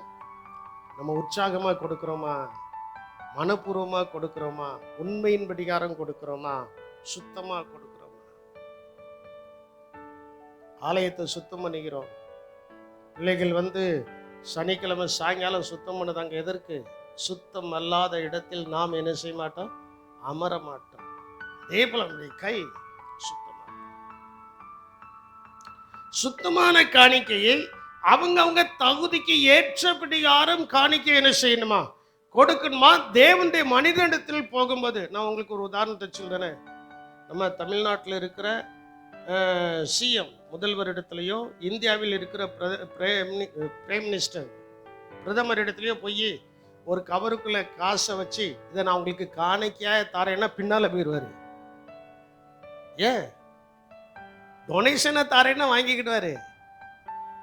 நம்ம உற்சாகமா கொடுக்கிறோமா? மனப்பூர்வமா கொடுக்கிறோமா? உண்மையின் படிகாரம் கொடுக்கிறோமா? சுத்தமா கொடுக்கிறோம். ஆலயத்தை சுத்தம் பண்ணிக்கிறோம். பிள்ளைகள் வந்து சனிக்கிழமை சாயங்காலம் சுத்தம் பண்ணதாங்க. எதற்கு? சுத்தம் அல்லாத இடத்தில் நாம் என்ன செய்ய மாட்டோம்? அமர மாட்டோம். அதே போல நம்முடைய கை சுத்தமான காணிக்கையை அவங்க தகுதிக்கு ஏற்றபடியாரம் காணிக்கை என்ன செய்யணுமா? கொடுக்கணுமா? தேவனுடைய மனிதனிடத்தில் போகும்போது, நான் உங்களுக்கு ஒரு உதாரணத்தை சொல்றேன். நம்ம தமிழ்நாட்டில் இருக்கிற சிஎம் முதல்வரிடத்துலையோ, இந்தியாவில் இருக்கிற பிரைம் மினிஸ்டர் பிரதமரிடத்துலையோ போய் ஒரு கவருக்குள்ள காசை வச்சு, இதை நான் உங்களுக்கு காணிக்கையா தாரேன்னா பின்னால போயிடுவாரு. ஏன்? டொனேஷனை தாரேன்னா வாங்கிக்கிடுவாரு.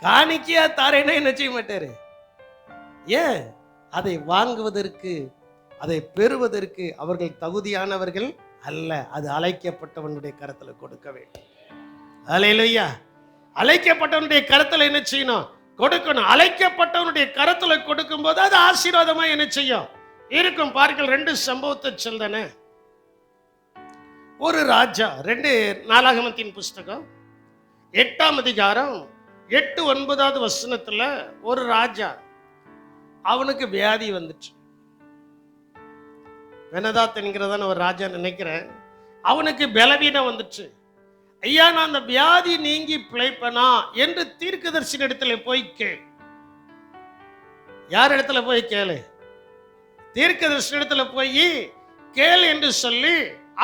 காணிக்கையா தாரேன்னா என்ன செய்ய மாட்டாரு. ஏன்? அதை வாங்குவதற்கு, அதை பெறுவதற்கு அவர்கள் தகுதியானவர்கள் அல்ல. அது அழைக்கப்பட்டவனுடைய கரத்துல கொடுக்க வேண்டும். அல்லேலூயா. அழைக்கப்பட்டவனுடைய கரத்துல என்ன செய்யணும்? கொடுக்கணும். அழைக்கப்பட்டவனுடைய கரத்துல கொடுக்கும் போது அது ஆசீர்வாதமா என்ன செய்யும்? இருக்கும். பாருங்கள், 2 சம்பவத்தை சொல்றேனே. ஒரு ராஜா, 2 நாளாகமத்தின் புஸ்தகம் 8ஆம் அதிகாரம் 8-9வது வசனத்துல ஒரு ராஜா, அவனுக்கு வியாதி வந்துச்சு. வெனதாத் என்கிறதான ஒரு ராஜா நினைக்கிறேன். அவனுக்கு பலவீனம் வந்துச்சு. ஐயா நான் அந்த வியாதி நீங்கி பிழைப்பனா என்று தீர்க்கதரிசியின் இடத்துல போய் கேள். யார் இடத்துல போய் கேளு? தீர்க்கதரிசி இடத்துல போய் கேள் என்று சொல்லி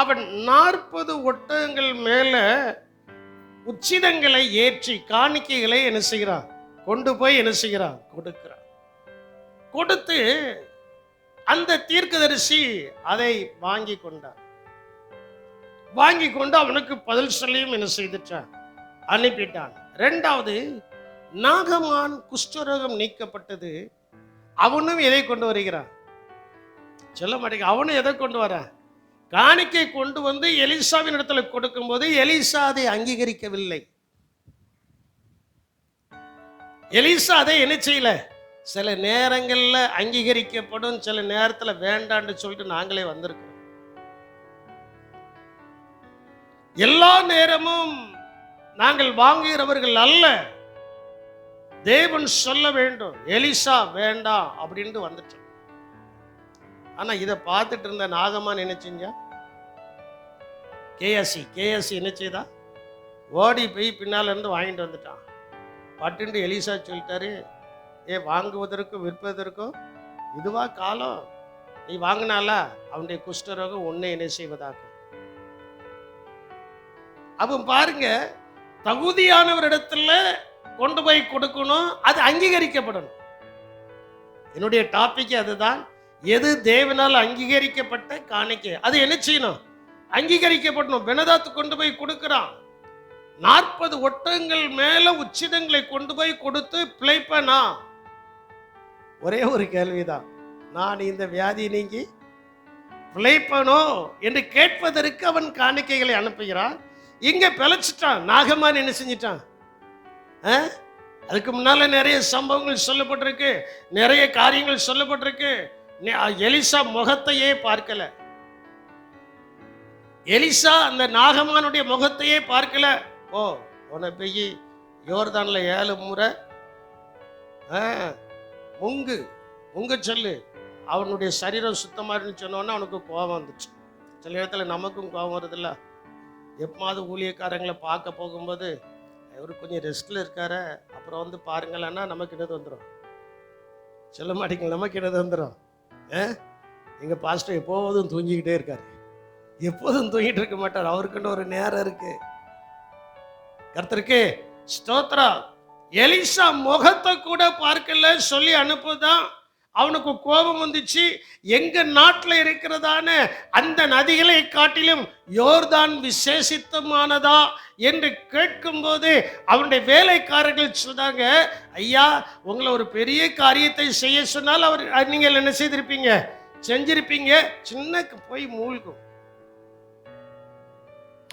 அவன் 40 ஒட்டகங்கள் மேல உச்சிதங்களை ஏற்றி காணிக்கைகளை என்ன செய்கிறான்? கொண்டு போய் என்ன செய்கிறான்? கொடுக்கிறான். கொடுத்து அந்த தீர்க்கதரிசி அதை வாங்கி கொண்டார். வாங்கி கொண்டு அவனுக்கு பதில் சொல்லியும் என்ன செய்துட்டான்? அனுப்பிட்டான். 2வது, நாகமான் குஷ்டரோகம் நீக்கப்பட்டது. அவனும் எதை கொண்டு வருகிறான்? சொல்ல மாட்டேங்க. அவனும் எதை கொண்டு வர? காணிக்கை கொண்டு வந்து எலிசாவின் இடத்துல கொடுக்கும் போது எலிசா அதை அங்கீகரிக்கவில்லை. எலிசா அதை என்ன செய்யல? சில நேரங்கள்ல அங்கீகரிக்கப்படும், சில நேரத்துல வேண்டான்னு சொல்லிட்டு நாங்களே வந்திருக்கிறோம். எல்லா நேரமும் நாங்கள் வாங்குகிறவர்கள் அல்ல. தேவன் சொல்ல வேண்டும், எலிசா வேண்டாம் அப்படின்ட்டு வந்துட்டோம். ஆனா இதை பார்த்துட்டு இருந்த நாகமான் என்ன செஞ்சா? கேஎஸ்சி என்ன செய்தா? ஓடி போய் பின்னால இருந்து வாங்கிட்டு வந்துட்டான். பட்டுண்டு எலிசா சொல்லிட்டாரு, வாங்குவதற்கும் விற்பதற்கும் இதுவா காலம்? நீ வாங்கினால அவனுடைய குஷ்டரோகம் உன்னை என்ன செய்வதாக. அவன் பாருங்க, தகுதியானவரிடத்துல கொண்டு போய் கொடுக்கணும், அது அங்கீகரிக்கப்படணும். என்னுடைய டாபிக் அதுதான். எது தேவனால் அங்கீகரிக்கப்பட்ட காணிக்கை அது என்ன செய்யணும்? அங்கீகரிக்கப்படணும். பெனதாத்து கொண்டு போய் கொடுக்கிறான். 40 ஒட்டகங்கள் மேல உச்சிதங்களை கொண்டு போய் கொடுத்து பிழைப்பனா? ஒரே ஒரு கேள்விதான், நான் இந்த வியாதி நீங்கி பிழைப்பனோ என்று கேட்பதற்கு அவன் காணிக்கைகளை அனுப்புகிறான். இங்க பிழைச்சிட்டான். நாகமான் என்ன செஞ்சிட்டான்? அதுக்கு முன்னால நிறைய சம்பவங்கள் சொல்லப்பட்டிருக்கு, நிறைய காரியங்கள் சொல்லப்பட்டிருக்கு. எலிசா முகத்தையே பார்க்கல. எலிசா அந்த நாகமானுடைய முகத்தையே பார்க்கல. உன போய் யோர்தான்ல 7 முறை முங்கு சொல்லு, அவனுடைய சரீரம் சுத்தமா இருந்து சொன்னோன்னா அவனுக்கு கோபம் வந்துச்சு. சில இடத்துல நமக்கும் கோபம் வருதில்ல. எப்போது ஊழியக்காரங்களை பார்க்க போகும்போது இவர் கொஞ்சம் ரெஸ்ட்ல இருக்காரு, அப்புறம் வந்து பாருங்களேன்னா நமக்கு என்னது வந்துடும்? சொல்ல மாட்டீங்களா? நமக்கு என்னது வந்துடும்? எங்க பாஸ்டர் எப்போதும் தூங்கிக்கிட்டே இருக்காரு. எப்போதும் தூங்கிட்டு இருக்க மாட்டார். அவருக்குன்னு ஒரு நேரம் இருக்கு. கர்த்தருக்கு ஸ்தோத்திரம். எலிசா முகத்தை கூட பார்க்கல சொல்லி அனுப்புதான் அவனுக்கு கோபம் வந்துச்சு. எங்க நாட்டில் இருக்கிறதான அந்த நதிகளை காட்டிலும் யோர்தான் விசேஷித்தமானதா என்று கேட்கும் போது அவனுடைய வேலைக்காரர்கள் சொல்றாங்க, ஐயா உங்களை ஒரு பெரிய காரியத்தை செய்ய சொன்னால் நீங்கள் என்ன செய்திருப்பீங்க? செஞ்சிருப்பீங்க. சின்ன போய் மூழ்கும்.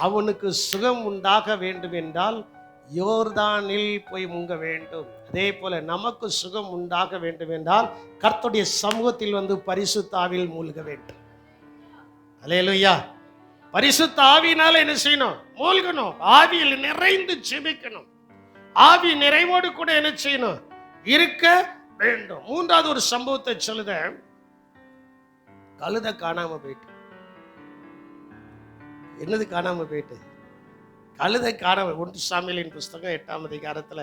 அவனுக்கு சுகம் உண்டாக வேண்டும் என்றால் யோர்தானில் போய் முங்க வேண்டும். அதே போல நமக்கு சுகம் உண்டாக வேண்டும் என்றால் கர்த்தருடைய சமூகத்தில் வந்து பரிசுத்த ஆவியில் மூழ்க வேண்டும். அல்லேலூயா. பரிசுத்த ஆவியினால என்ன செய்யணும்? மூழ்கணும். ஆவியில் நிறைந்து ஜெபிக்கணும். ஆவி நிறைவோடு கூட என்ன செய்யணும்? இருக்க வேண்டும். 3வது ஒரு சம்பவத்தை சொல்லுத. கழுதை காணாம போயிட்டு. என்னது காணாம போயிட்டு? கழுதை காணாம. 1 சாமுவேலின் புஸ்தகம் 8ஆம் அதிகாரத்துல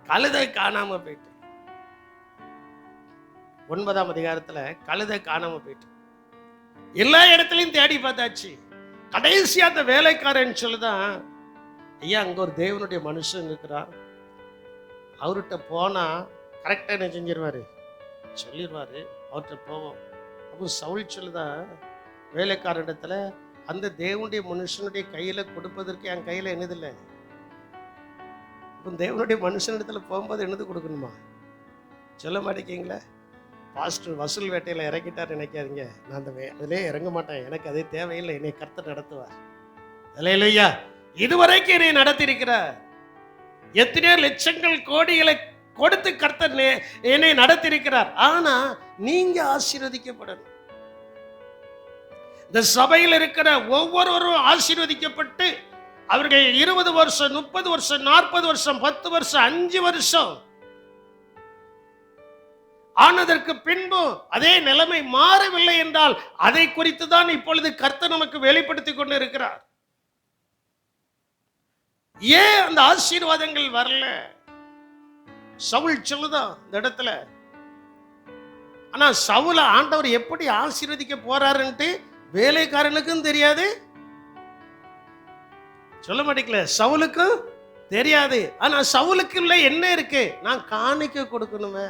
கழுதை காணாம போயிட்டு. 9ஆம் அதிகாரத்துல கழுதை காணாம போயிட்டு. எல்லா இடத்துலையும் தேடி பார்த்தாச்சு. கடைசியா அந்த வேலைக்காரன் சொல்லுதான், ஐயா அங்க ஒரு தேவனுடைய மனுஷன் இருக்கிறார், அவர்கிட்ட போனா கரெக்டா என்ன செஞ்சிருவாரு? சொல்லிடுவாரு. அவர்கிட்ட போவோம். அப்போ சவுல் சொல்லுதான் வேலைக்காரனிடத்துல, அந்த தேவனுடைய மனுஷனுடைய கையில கொடுப்பதற்கு என் கையில என்னதில்லை. தேவனுடைய மனுஷனிடத்துல போகும்போது என்னது கொடுக்கணுமா? சொல்ல மாட்டேங்கிங்களா? பாஸ்டர் வசூல் வேட்டையில இறக்கிட்டார் நினைக்காதீங்க. நான் அந்த அதிலே இறங்க மாட்டேன். எனக்கு அதே தேவையில்லை. என்னை கர்த்தர் நடத்துவார். அல்லேலூயா. இதுவரைக்கும் என்னை நடத்தியிருக்கிறார். எத்தனையோ லட்சங்கள் கோடிகளை கொடுத்து கர்த்தர் என்னை நடத்தியிருக்கிறார். ஆனா நீங்க ஆசீர்வதிக்கப்படணும். இந்த சபையில் இருக்கிற ஒவ்வொருவரும் ஆசீர்வதிக்கப்பட்டு அவர்கள் 20 வருஷம், 30 வருஷம், 40 வருஷம், 10 வருஷம், 5 வருஷம் ஆனதற்கு பின்பு அதே நிலைமை மாறவில்லை என்றால் அதை குறித்து தான் இப்பொழுது கர்த்தர் நமக்கு வெளிப்படுத்தி கொண்டு இருக்கிறார். ஏன் அந்த ஆசீர்வாதங்கள் வரல? சவுல் சொல்லுதான் இந்த இடத்துல. ஆனா சவுல ஆண்டவர் எப்படி ஆசீர்வதிக்க போறாருன்ட்டு வேலைக்காரனுக்கும் தெரியாது, சொல்ல மாட்டேங்கல, சவுலுக்கும் தெரியாது. ஆனா சவுலுக்குள்ள என்ன இருக்கு? நான் காணிக்க கொடுக்கணுமே.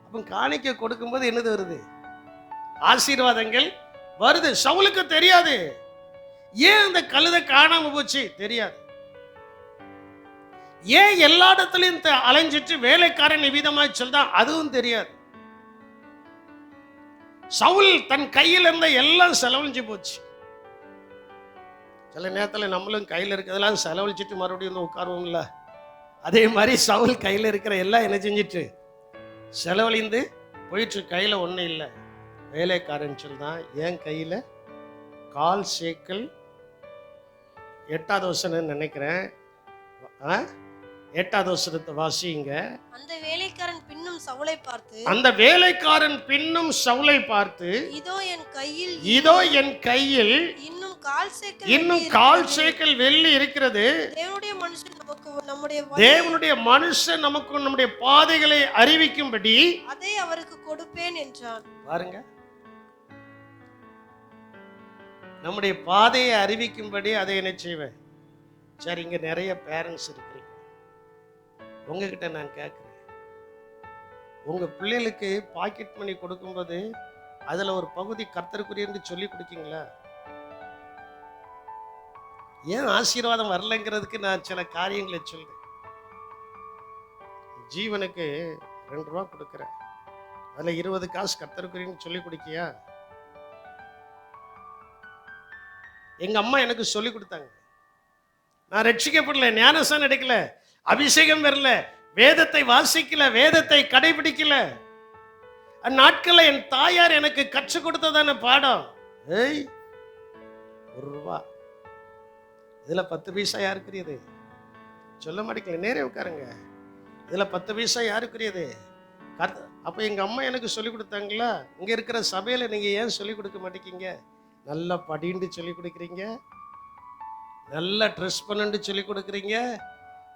அப்ப காணிக்க கொடுக்கும்போது என்னது வருது? ஆசீர்வாதங்கள் வருது. சவுலுக்கு தெரியாது. ஏன் அந்த கழுதை காணாம போச்சு? தெரியாது. ஏன் எல்லா இடத்துலயும் அலைஞ்சிட்டு வேலைக்காரன் விதமா சொல்றான்? அதுவும் தெரியாது. சவுல் தன் கையில் இருந்த எல்லாம் செலவழிஞ்சு போச்சு. சில நேரத்தில் நம்மளும் கையில் இருக்கிறதெல்லாம் செலவழிச்சிட்டு மறுபடியும் வந்து உட்காருவோம்ல, அதே மாதிரி சவுல் கையில் இருக்கிற எல்லாம் என்ன செஞ்சிட்டு செலவழிந்து போயிட்டு கையில் ஒன்றும் இல்லை. வேலைக்காரன் சொல்றான், என் கையில் 1/4 சேக்கல், 8வது வசனம் நினைக்கிறேன், 8வது வசனத்தை வாசிங்க. அந்த வேலைக்காரன் பின்னும் சவுலை பார்த்து, அந்த வேலைக்காரன் பின்னும் சவுலை பார்த்து, இதோ என் கையில் என் கையில் இன்னும் 1/4 சேக்கல் இன்னும் 1/4 சேக்கல் வெள்ளி இருக்கிறது. தேவனுடைய மனுஷன் நமக்கு நம்முடைய பாதைகளை அறிவிக்கும்படி அதை அவருக்கு கொடுப்பேன் என்றான். பாருங்க, நம்முடைய பாதையை அறிவிக்கும்படி அதை என்ன செய்வேன். சரி, இங்க நிறைய பேரண்ட்ஸ் இருக்கிறீங்க, உங்ககிட்ட நான் கேட்கிறேன், உங்க பிள்ளைகளுக்கு பாக்கெட் மணி கொடுக்கும்போது அதுல ஒரு பகுதி கர்த்தருக்குரியன்னு சொல்லி கொடுக்கீங்களா? ஏன் ஆசீர்வாதம் வரலைங்கிறதுக்கு நான் சில காரியங்களை சொல்றேன். ஜீவனுக்கு 2 ரூபா கொடுக்குறேன், அதுல 20 காசு கர்த்தருக்குரியன்னு சொல்லி கொடுக்கியா? எங்க அம்மா எனக்கு சொல்லி கொடுத்தாங்க. நான் ரட்சிக்கப்படல, ஞானஸ்நானம் எடுக்கல, அபிஷேகம் வரல, வேதத்தை வாசிக்கல, வேதத்தை கடைபிடிக்கல. அந்நாட்கள்ல என் தாயார் எனக்கு கற்றுக் கொடுத்ததான பாடம். 1 ரூபா, இதுல 10 பைசா யாருக்குரியது? சொல்ல மாட்டேங்கல, நேரே உட்காருங்க. இதுல 10 பைசா யாருக்குரியது? அப்ப எங்க அம்மா எனக்கு சொல்லி கொடுத்தாங்களா? இங்க இருக்கிற சபையில நீங்க ஏன் சொல்லி கொடுக்க மாட்டேங்க? நல்லா படின்னு சொல்லி கொடுக்குறீங்க, நல்லா ட்ரெஸ் பண்ணுன்னு சொல்லி கொடுக்குறீங்க,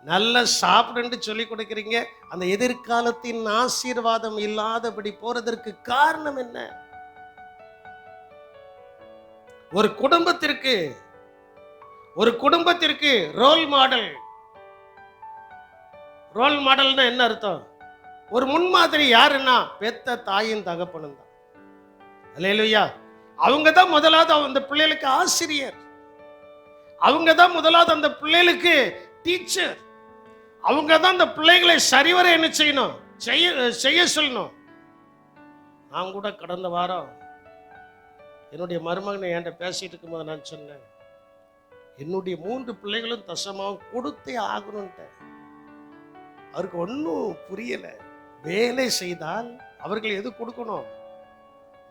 நல்லா சாப்பிடுன்னு சொல்லி கொடுக்குறீங்க. அந்த எதிர்காலத்தின் ஆசீர்வாதம் இல்லாதபடி போறதற்கு காரணம் என்ன? ஒரு குடும்பத்திற்கு ரோல் மாடல்னா என்ன அர்த்தம்? ஒரு முன்மாதிரி யாருன்னா பெத்த தாயின் தகப்பனும் தான். அல்லேலூயா. அவங்க தான் முதலாவது அந்த பிள்ளைகளுக்கு ஆசிரியர், அவங்க தான் முதலாவது அந்த பிள்ளைகளுக்கு டீச்சர், அவங்க தான் அந்த பிள்ளைகளை சரிவர என்ன செய்யணும், செய்ய சொல்லணும். நான் கூட கடந்த வாரம் என்னுடைய மருமகனை என்கிட்ட பேசிட்டு இருக்கும்போது நான் சொன்னேன், என்னுடைய 3 பிள்ளைகளும் தசமாவும் கொடுத்தே ஆகணும்ட்ட. அவருக்கு ஒன்றும் புரியல. வேலை செய்தால் அவர்கள் எது கொடுக்கணும்?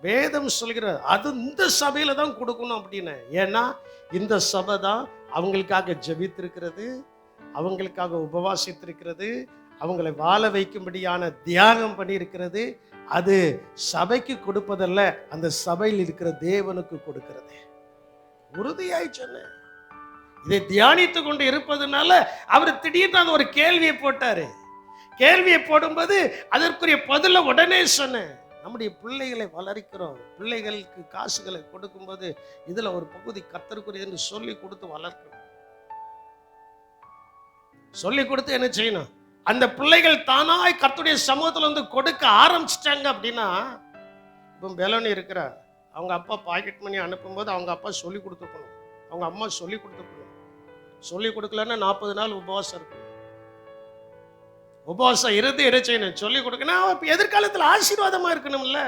வேதம் சொல்கிற அது இந்த சபையில தான் கொடுக்கணும் அப்படின்னு. ஏன்னா இந்த சபை தான் அவங்களுக்காக ஜெபித்திருக்கிறது, அவங்களுக்காக உபவாசித்திருக்கிறது, அவங்களை வாழ வைக்கும்படியான தியாகம் பண்ணி இருக்கிறது. அது சபைக்கு கொடுப்பதல்ல, அந்த சபையில் இருக்கிற தேவனுக்கு கொடுக்கிறது. உறுதியாய் சொன்னேன். இதை தியானித்து கொண்டு இருப்பதுனால அவர் திடீர்னு அந்த ஒரு கேள்வியை போட்டாரு. கேள்வியை போடும்போது அதற்குரிய பதில உடனே சொன்னேன். நம்முடைய பிள்ளைகளை வளர்க்கிறோம், பிள்ளைகளுக்கு காசுகளை கொடுக்கும்போது இதுல ஒரு பகுதி கர்த்தருக்குரிய என்று சொல்லி கொடுத்து வளர்க்கணும். சொல்லி கொடுத்து என்ன செய்யணும்? அந்த பிள்ளைகள் தானாய் கர்த்தருடைய சமூகத்துல வந்து கொடுக்க ஆரம்பிச்சிட்டாங்க அப்படின்னா, இப்போ பெலோனி இருக்கிற அவங்க அப்பா பாக்கெட் மணி அனுப்பும்போது அவங்க அப்பா சொல்லி கொடுத்துக்கணும், அவங்க அம்மா சொல்லி கொடுத்துக்கணும். சொல்லி கொடுக்கலன்னா 40 நாள் உபவாசம் இருக்கணும். உபவாசம் இருந்து என்ன செய்யணும்? சொல்லி கொடுக்கணும். இப்போ எதிர்காலத்தில் ஆசீர்வாதமா இருக்கணும்ல.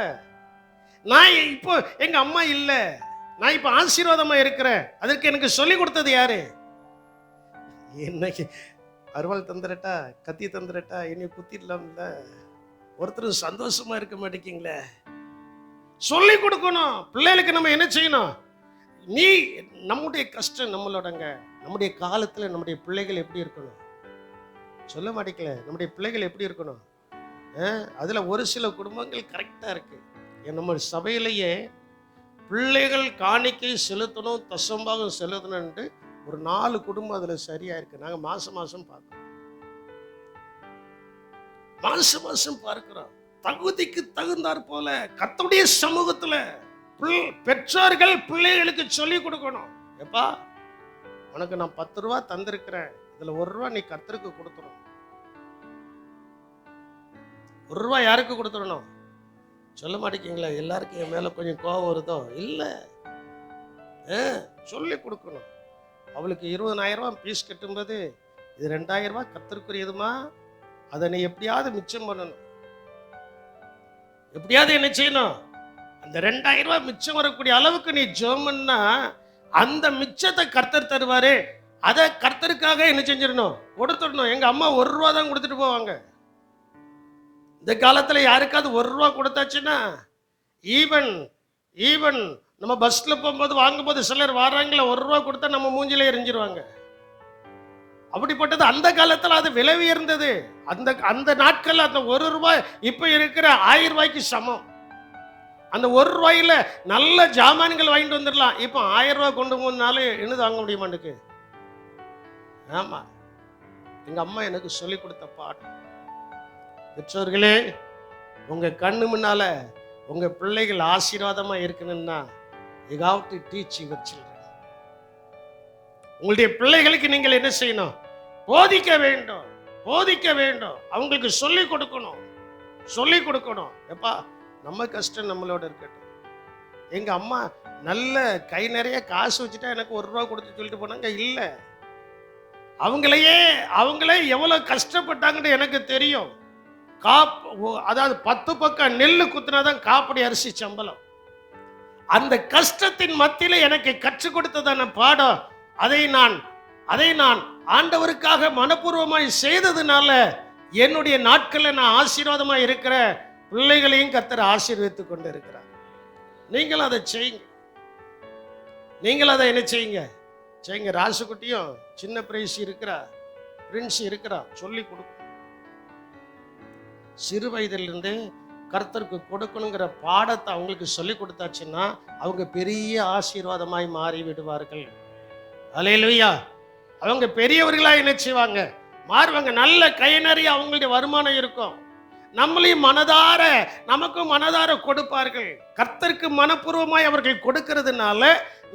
நான் இப்போ எங்க அம்மா இல்ல, நான் இப்போ ஆசீர்வாதமா இருக்கிறேன். அதற்கு எனக்கு சொல்லி கொடுத்தது யாரு? இன்னைக்கு அருவாள் தந்துடட்டா, கத்தி தந்துடட்டா, என்னை குத்திடலாம்ல. ஒருத்தரும் சந்தோஷமா இருக்க மாட்டேங்கிங்களே. சொல்லி கொடுக்கணும் பிள்ளைகளுக்கு. நம்ம என்ன செய்யணும்? நம்முடைய கஷ்டம் நம்மளோடங்க. நம்முடைய காலத்துல நம்முடைய பிள்ளைகள் எப்படி இருக்கணும்? சொல்ல மாட்டேங்கல. நம்முடைய பிள்ளைகள் எப்படி இருக்கணும்? அதுல ஒரு சில குடும்பங்கள் கரெக்டா இருக்கு. நம்ம சபையிலேயே பிள்ளைகள் காணிக்கை செலுத்தணும், தசம்பாகம் செலுத்தணும்னு ஒரு 4 குடும்பம் அதுல சரியா இருக்கு. நாங்க மாசம் மாசம் பார்க்கிறோம், மாசம் மாசம் பார்க்கிறோம். தகுதிக்கு தகுந்தாற் போல கர்த்தருடைய சமூகத்துல பெற்றோர்கள் பிள்ளைகளுக்கு சொல்லி கொடுக்கணும். எப்பா, உனக்கு நான் 10 ரூபா தந்திருக்கிறேன், இதுல 1 ரூபா நீ கர்த்தருக்கு கொடுத்துடணும். 1 ரூபா யாருக்கு கொடுத்துடணும்? சொல்ல மாட்டேங்கீங்களா? எல்லாருக்கும் என் மேல கொஞ்சம் கோபம் வருதோ? இல்ல, சொல்லி கொடுக்கணும். அவளுக்கு 20,000 ரூபாய் பீஸ் கட்டும்போது இது 2,000 ரூபாய் கர்த்தருக்குரியதுமா, அதை நீ எப்படியாவது மிச்சம் பண்ணணும். எப்படியாவது என்ன செய்யணும்? அந்த 2,000 ரூபாய் மிச்சம் வரக்கூடிய அளவுக்கு நீ ஜெபம் பண்ணா அந்த மிச்சத்தை கர்த்தர் தருவாரு. அதை கர்த்தருக்காக என்ன செஞ்சிடணும்? கொடுத்துடணும். எங்க அம்மா 1 ரூபா தான் கொடுத்துட்டு போவாங்க. இந்த காலத்துல யாருக்காவது 1 ரூபா கொடுத்தாச்சுன்னா, ஈவன் நம்ம பஸ்ல போகும்போது வாங்கும்போது சிலர் வராங்களா, 1 ரூபா கொடுத்தா நம்ம மூஞ்சில எரிஞ்சிருவாங்க. அப்படிப்பட்டது அந்த காலத்துல, அது விலை உயர்ந்தது. அந்த நாட்கள் அந்த 1 ரூபாய் இப்ப இருக்கிற 1000 ரூபாய்க்கு சமம். அந்த 1 ரூபாயில நல்ல ஜாமான்கள் வாங்கிட்டு வந்துடலாம். இப்போ 1000 ரூபாய் கொண்டு போனாலும் என்னது வாங்க முடிய மாட்டேங்குது. ஆமா, எங்க அம்மா எனக்கு சொல்லி கொடுத்த பாடம். பெற்றோர்களே, உங்க கண்ணு முன்னால உங்க பிள்ளைகள் ஆசீர்வாதமா இருக்கணும்னா you have to teach your children. உங்களுடைய பிள்ளைகளுக்கு நீங்கள் என்ன செய்யணும்? போதிக்க வேண்டும். அவங்களுக்கு சொல்லி கொடுக்கணும். எப்பா, நம்ம கஷ்டம் நம்மளோட இருக்கட்டும். எங்க அம்மா நல்ல கை நிறைய காசு வச்சுட்டா எனக்கு 1 ரூபா கொடுத்து சொல்லிட்டு போனாங்க. இல்ல, அவங்களே எவ்வளவு கஷ்டப்பட்டாங்கன்னு எனக்கு தெரியும். அதாவது 10 பக்கம் நெல்லு குத்துனாதான் காப்படி அரிசி சம்பளம். அந்த கஷ்டத்தின் மத்தியில எனக்கு கற்றுக் கொடுத்ததான பாடம், அதை நான் ஆண்டவருக்காக மனப்பூர்வமாய் செய்ததுனால என்னுடைய நாட்கள்ல நான் ஆசீர்வாதமா இருக்கிற பிள்ளைகளையும் கர்த்தர் ஆசீர்வதித்துக் கொண்டு இருக்கிறார். நீங்கள் அதை செய்யுங்க. நீங்கள் அதை என்ன செய்யுங்க? ராசுக்குட்டியும் சின்ன பிரின்ஸ் இருக்கிறா, சொல்லி கொடுக்கும். சிறு வயதிலிருந்து கர்த்தருக்கு கொடுக்கணுங்கிற பாடத்தை அவங்களுக்கு சொல்லி கொடுத்தாச்சுன்னா அவங்க பெரிய ஆசீர்வாதமாய் மாறி விடுவார்கள். அல்லேலூயா. அவங்க பெரியவர்களா என்ன செய்வாங்க? மாறுவாங்க. நல்ல கை நிறைய அவங்களுடைய வருமானம் இருக்கும். நமக்கும் மனதார கொடுப்பார்கள். கர்த்தருக்கு மனப்பூர்வமாய் அவர்கள் கொடுக்கிறதுனால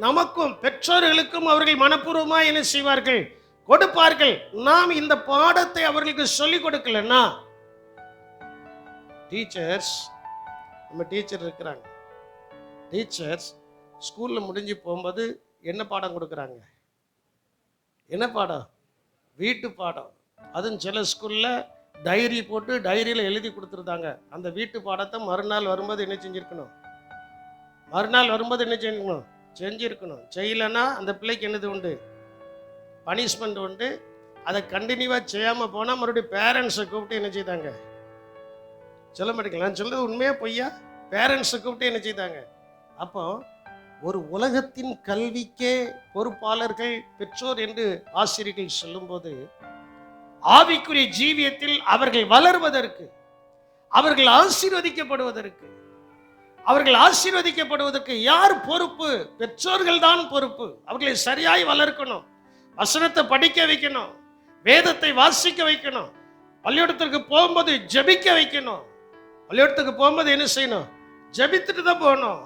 நமக்கும் பெற்றோர்களுக்கும் அவர்கள் மனப்பூர்வமாய் என்ன செய்வார்கள்? கொடுப்பார்கள். நாம் இந்த பாடத்தை அவர்களுக்கு சொல்லிக் கொடுக்கலன்னா, நம்ம டீச்சர் இருக்கிறாங்க. டீச்சர்ஸ் ஸ்கூல்ல முடிஞ்சு போகும்போது என்ன பாடம் கொடுக்குறாங்க? என்ன பாடம்? வீட்டு பாடம். அதுவும் சில ஸ்கூல்ல டைரி போட்டு டைரியில எழுதி கொடுத்துருந்தாங்க. அந்த வீட்டு பாடத்தை மறுநாள் வரும்போது என்ன செஞ்சிருக்கணும்? செஞ்சிருக்கணும். செய்யலைன்னா அந்த பிள்ளைக்கு என்னது உண்டு? பனிஷ்மெண்ட் உண்டு. அதை கண்டினியூவா செய்யாம போனா மறுபடியும் பேரண்ட்ஸை கூப்பிட்டு என்ன செய்தாங்க? சொல்ல மாட்டேங்களா? நான் சொல்றது உண்மையா பொய்யா? பேரண்ட்ஸை கூப்பிட்டு என்ன செய்தாங்க? அப்போ ஒரு உலகத்தின் கல்விக்கே பொறுப்பாளர்கள் பெற்றோர் என்று ஆசிரியர்கள் சொல்லும்போது, ஆவிக்குரிய ஜீவியத்தில் அவர்கள் வளர்வதற்கு, அவர்கள் ஆசீர்வதிக்கப்படுவதற்கு யார் பொறுப்பு? பெற்றோர்கள் தான் பொறுப்பு. அவர்களை சரியாய் வளர்க்கணும். வசனத்தை படிக்க வைக்கணும், வேதத்தை வாசிக்க வைக்கணும், பள்ளிக்கூடத்திற்கு போகும்போது ஜெபிக்க வைக்கணும். பள்ளிக்கூடத்துக்கு போகும்போது என்ன செய்யணும்? ஜெபித்துட்டு தான் போகணும்.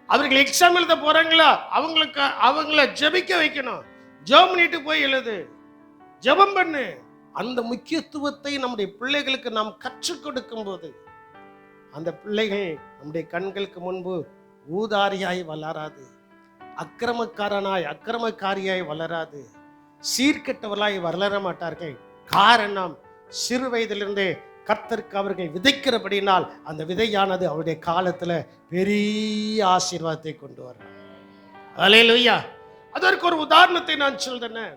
அவர்கள் எக்ஸாம் எழுத போறாங்களா, அவங்கள ஜெபிக்க வைக்கணும். ஜெபம் பண்ணிட்டு போய் எழுது, ஜெபம் பண்ணு. அந்த முக்கியத்துவத்தை நம்முடைய பிள்ளைகளுக்கு நாம் கற்றுக் கொடுக்கும் போது அந்த பிள்ளைகள் நம்முடைய கண்களுக்கு முன்பு ஊதாரியாய் வளராது, அக்கிரமக்காரியாய் வளராது, சீர்கெட்டவர்களாய் வளர மாட்டார்கள். காரணம், சிறு வயதிலிருந்தே கர்த்தருக்கு அவர்கள் விதைக்கிறபடினால் அந்த விதையானது அவருடைய காலத்துல பெரிய ஆசீர்வாதத்தை கொண்டு வரும். அல்லேலூயா. அதற்கு ஒரு உதாரணத்தை நான் சொல்றேன்.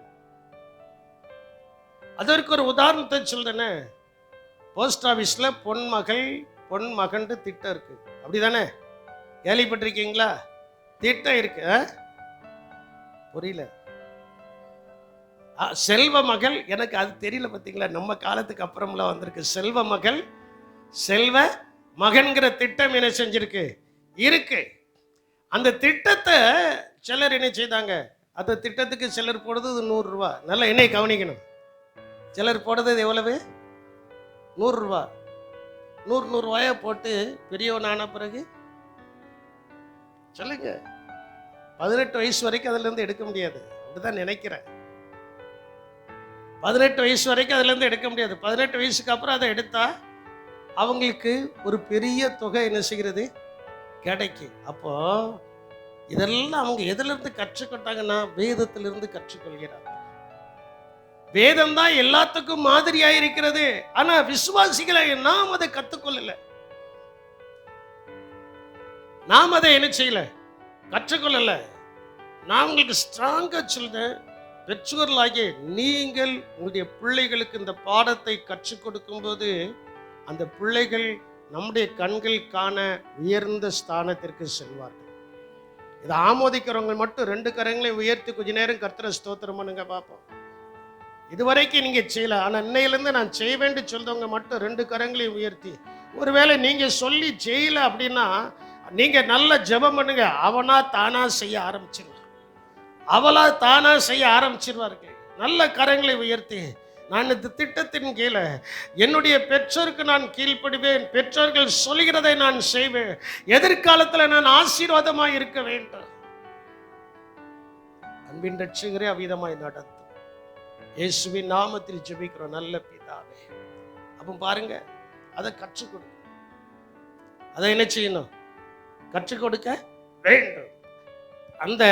போஸ்ட் ஆபீஸ்ல பொன்மகன் திட்டம் இருக்கு. அப்படிதானே? கேள்விப்பட்டிருக்கீங்களா? திட்டம் இருக்கு. புரியல? செல்வ மகள், எனக்கு அது தெரியல. பார்த்தீங்களா? நம்ம காலத்துக்கு அப்புறம்லாம் வந்திருக்கு. செல்வ மகன்கிற திட்டம் என்ன செஞ்சிருக்கு? இருக்கு. அந்த திட்டத்தை சிலர் என்ன செய்தாங்க? அந்த திட்டத்துக்கு சிலர் போடுறது 100 ரூபா. நல்லா என்னை கவனிக்கணும். சிலர் போடுறது எவ்வளவு? 100 ரூபா. 100 ரூபாயா போட்டு பெரியவன் ஆன பிறகு சொல்லுங்க, 18 வயசு வரைக்கும் அதுல இருந்து எடுக்க முடியாது. அப்படிதான் நினைக்கிறேன். 18 வயசு வரைக்கும் அதுல இருந்து எடுக்க முடியாது. 18 வயசுக்கு அப்புறம் அதை எடுத்தா அவங்களுக்கு ஒரு பெரிய தொகை என்ன செய்கிறது கிடைக்கும். அப்போ இதெல்லாம் அவங்க எதுல இருந்து கற்றுக்கொண்டாங்கன்னா வேதத்திலிருந்து கற்றுக்கொள்கிறார். வேதம் தான் எல்லாத்துக்கும் மாதிரியா இருக்கிறது. ஆனா விசுவாசிகளை நாம் அதை கற்றுக்கொள்ளல. நாம் அதை என்ன செய்யல, கற்றுக்கொள்ளல. நான் உங்களுக்கு ஸ்ட்ராங்கா சொல்றேன், பெற்றோர்களாகிய நீங்கள் உங்களுடைய பிள்ளைகளுக்கு இந்த பாடத்தை கற்றுக் கொடுக்கும் போது அந்த பிள்ளைகள் நம்முடைய கண்கள் காண உயர்ந்த ஸ்தானத்திற்கு செல்வார்கள். இதை ஆமோதிக்கிறவங்க மட்டும் 2 கரங்களையும் உயர்த்தி கொஞ்ச நேரம் கர்த்தரை ஸ்தோத்திரம் பண்ணுங்க பார்ப்போம். இதுவரைக்கும் நீங்க செய்யல, ஆனா இன்னையிலிருந்து நான் செய்வேன்னு சொல்றவங்க மட்டும் 2 கரங்களையும் உயர்த்தி, ஒருவேளை நீங்க சொல்லி செய்யல அப்படின்னா நீங்க நல்ல ஜெபம் பண்ணுங்க. அவனா தானா செய்ய ஆரம்பிச்சிருவாங்க. அவளா தானா செய்ய ஆரம்பிச்சிருவார்கள். நல்ல கரங்களை உயர்த்தி, நான் இந்த திட்டத்தின் கீழே என்னுடைய பெற்றோருக்கு நான் கீழ்ப்படுவேன், பெற்றோர்கள் சொல்கிறதை நான் செய்வேன், எதிர்காலத்தில் நான் ஆசீர்வாதமாய் இருக்க வேண்டும். அன்பின் ரட்சகரே அவ்விதமாய் நடத்தும். இயேசுவின் நாமத்தில் ஜெபிக்கிறோம் நல்ல பிதாவே. அப்போ பாருங்க, அதை கற்றுக் கொடுக்க, அதை என்ன செய்யணும், கற்றுக் கொடுக்க வேண்டும். அந்த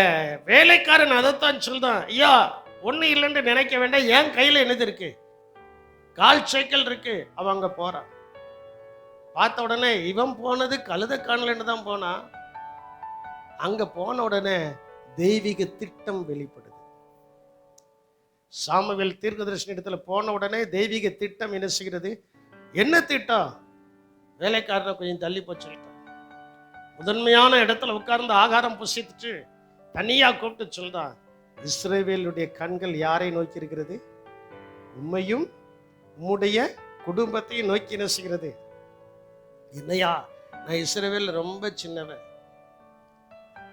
வேலைக்காரன் அதைத்தான் சொல்றான், ஐயா ஒண்ணு இல்லைன்னு நினைக்க வேண்டாம், என் கையில என்னது இருக்கு, 1/4 சைக்கிள் இருக்கு. அவன் அங்க போறான். பார்த்த உடனே இவன் போனது கழுத காணலன்னு தான் போனான். அங்க போன உடனே தெய்வீக திட்டம் வெளிப்படுது. சாமுவேல் தீர்க்கதரிசன இடத்துல போன உடனே தெய்வீக திட்டம் என்ன செய்கிறது? என்ன திட்டம்? வேலைக்காரனை கொஞ்சம் தள்ளி போச்சு, முதன்மையான இடத்துல உட்கார்ந்து ஆகாரம் புசித்துட்டு தனியா கூப்பிட்டு சொல்றான், இஸ்ரவேலுடைய கண்கள் யாரை நோக்கி இருக்கிறது? உம்மையும் உம்முடைய குடும்பத்தையும் நோக்கி என்ன செய்கிறது? என்னையா, நான் இஸ்ரவேல் ரொம்ப சின்னவன்,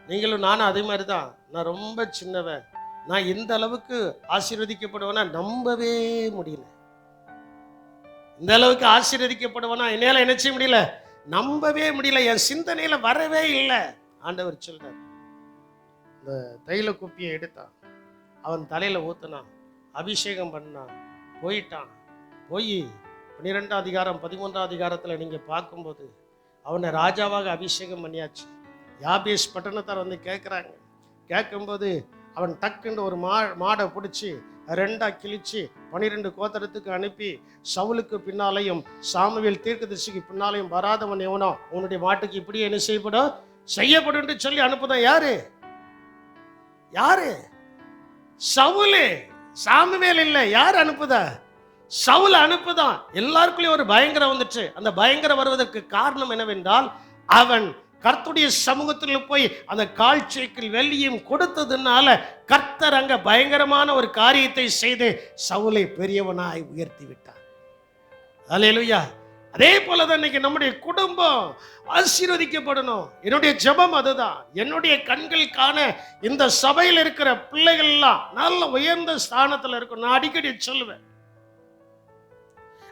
நீங்களும் நானும் அதே மாதிரி தான், நான் ரொம்ப சின்னவன், நான் இந்த அளவுக்கு ஆசீர்வதிக்கப்படுவேனா நம்பவே முடியல. இந்த அளவுக்கு ஆசீர்வதிக்கப்படுவேனா என்னால என்ன செய்ய முடியல, நம்பவே முடியல, என் சிந்தனையில வரவே இல்லை. ஆண்டவர் சொல்றார், இந்த தைல குப்பியை எடுத்தான், அவன் தலையில ஊத்துனான், அபிஷேகம் பண்ணான், போயிட்டான். போய் 12ஆம் அதிகாரம் 13ஆம் அதிகாரத்துல நீங்க பார்க்கும்போது அவனை ராஜாவாக அபிஷேகம் பண்ணியாச்சு. யாபேஸ் பட்டணத்தார் வந்து கேட்குறாங்க. கேட்கும்போது அவன் டக்குன்னு ஒரு மாடை பிடிச்சி 2ஆ கிழிச்சு 12 கோத்திரத்துக்கு அனுப்பி, சவுலுக்கு பின்னாலையும் சாமுவேல் தீர்க்கதரிசிக்கு பின்னாலையும் வராதவன் எவனோ உன்னுடைய மாட்டுக்கு இப்படியே என்ன செய்யப்படும் சொல்லி அனுப்புதான். யாரு? சவுலு. சாமுவேல் இல்லை. யார் அனுப்புதா? சவுல் அனுப்புதான். எல்லாருக்குள்ளயும் ஒரு பயங்கரம் வந்துச்சு. அந்த பயங்கரம் வருவதற்கு காரணம் என்னவென்றால், அவன் கர்த்தருடைய சமூகத்தில் போய் அந்த 1/4 சேக்கல் வெள்ளியும் கொடுத்ததுனால கர்த்தர் அங்க பயங்கரமான ஒரு காரியத்தை செய்து சவுலை பெரியவனாய் உயர்த்தி விட்டார். அல்லேலூயா. அதே போலதான் இன்னைக்கு நம்முடைய குடும்பம் ஆசீர்வதிக்கப்படணும். என்னுடைய ஜெபம் அதுதான். என்னுடைய கண்கள் காண இந்த சபையில் இருக்கிற பிள்ளைகள் எல்லாம் நல்ல உயர்ந்த ஸ்தானத்துல இருக்கும். நான் அடிக்கடி சொல்லுவேன்,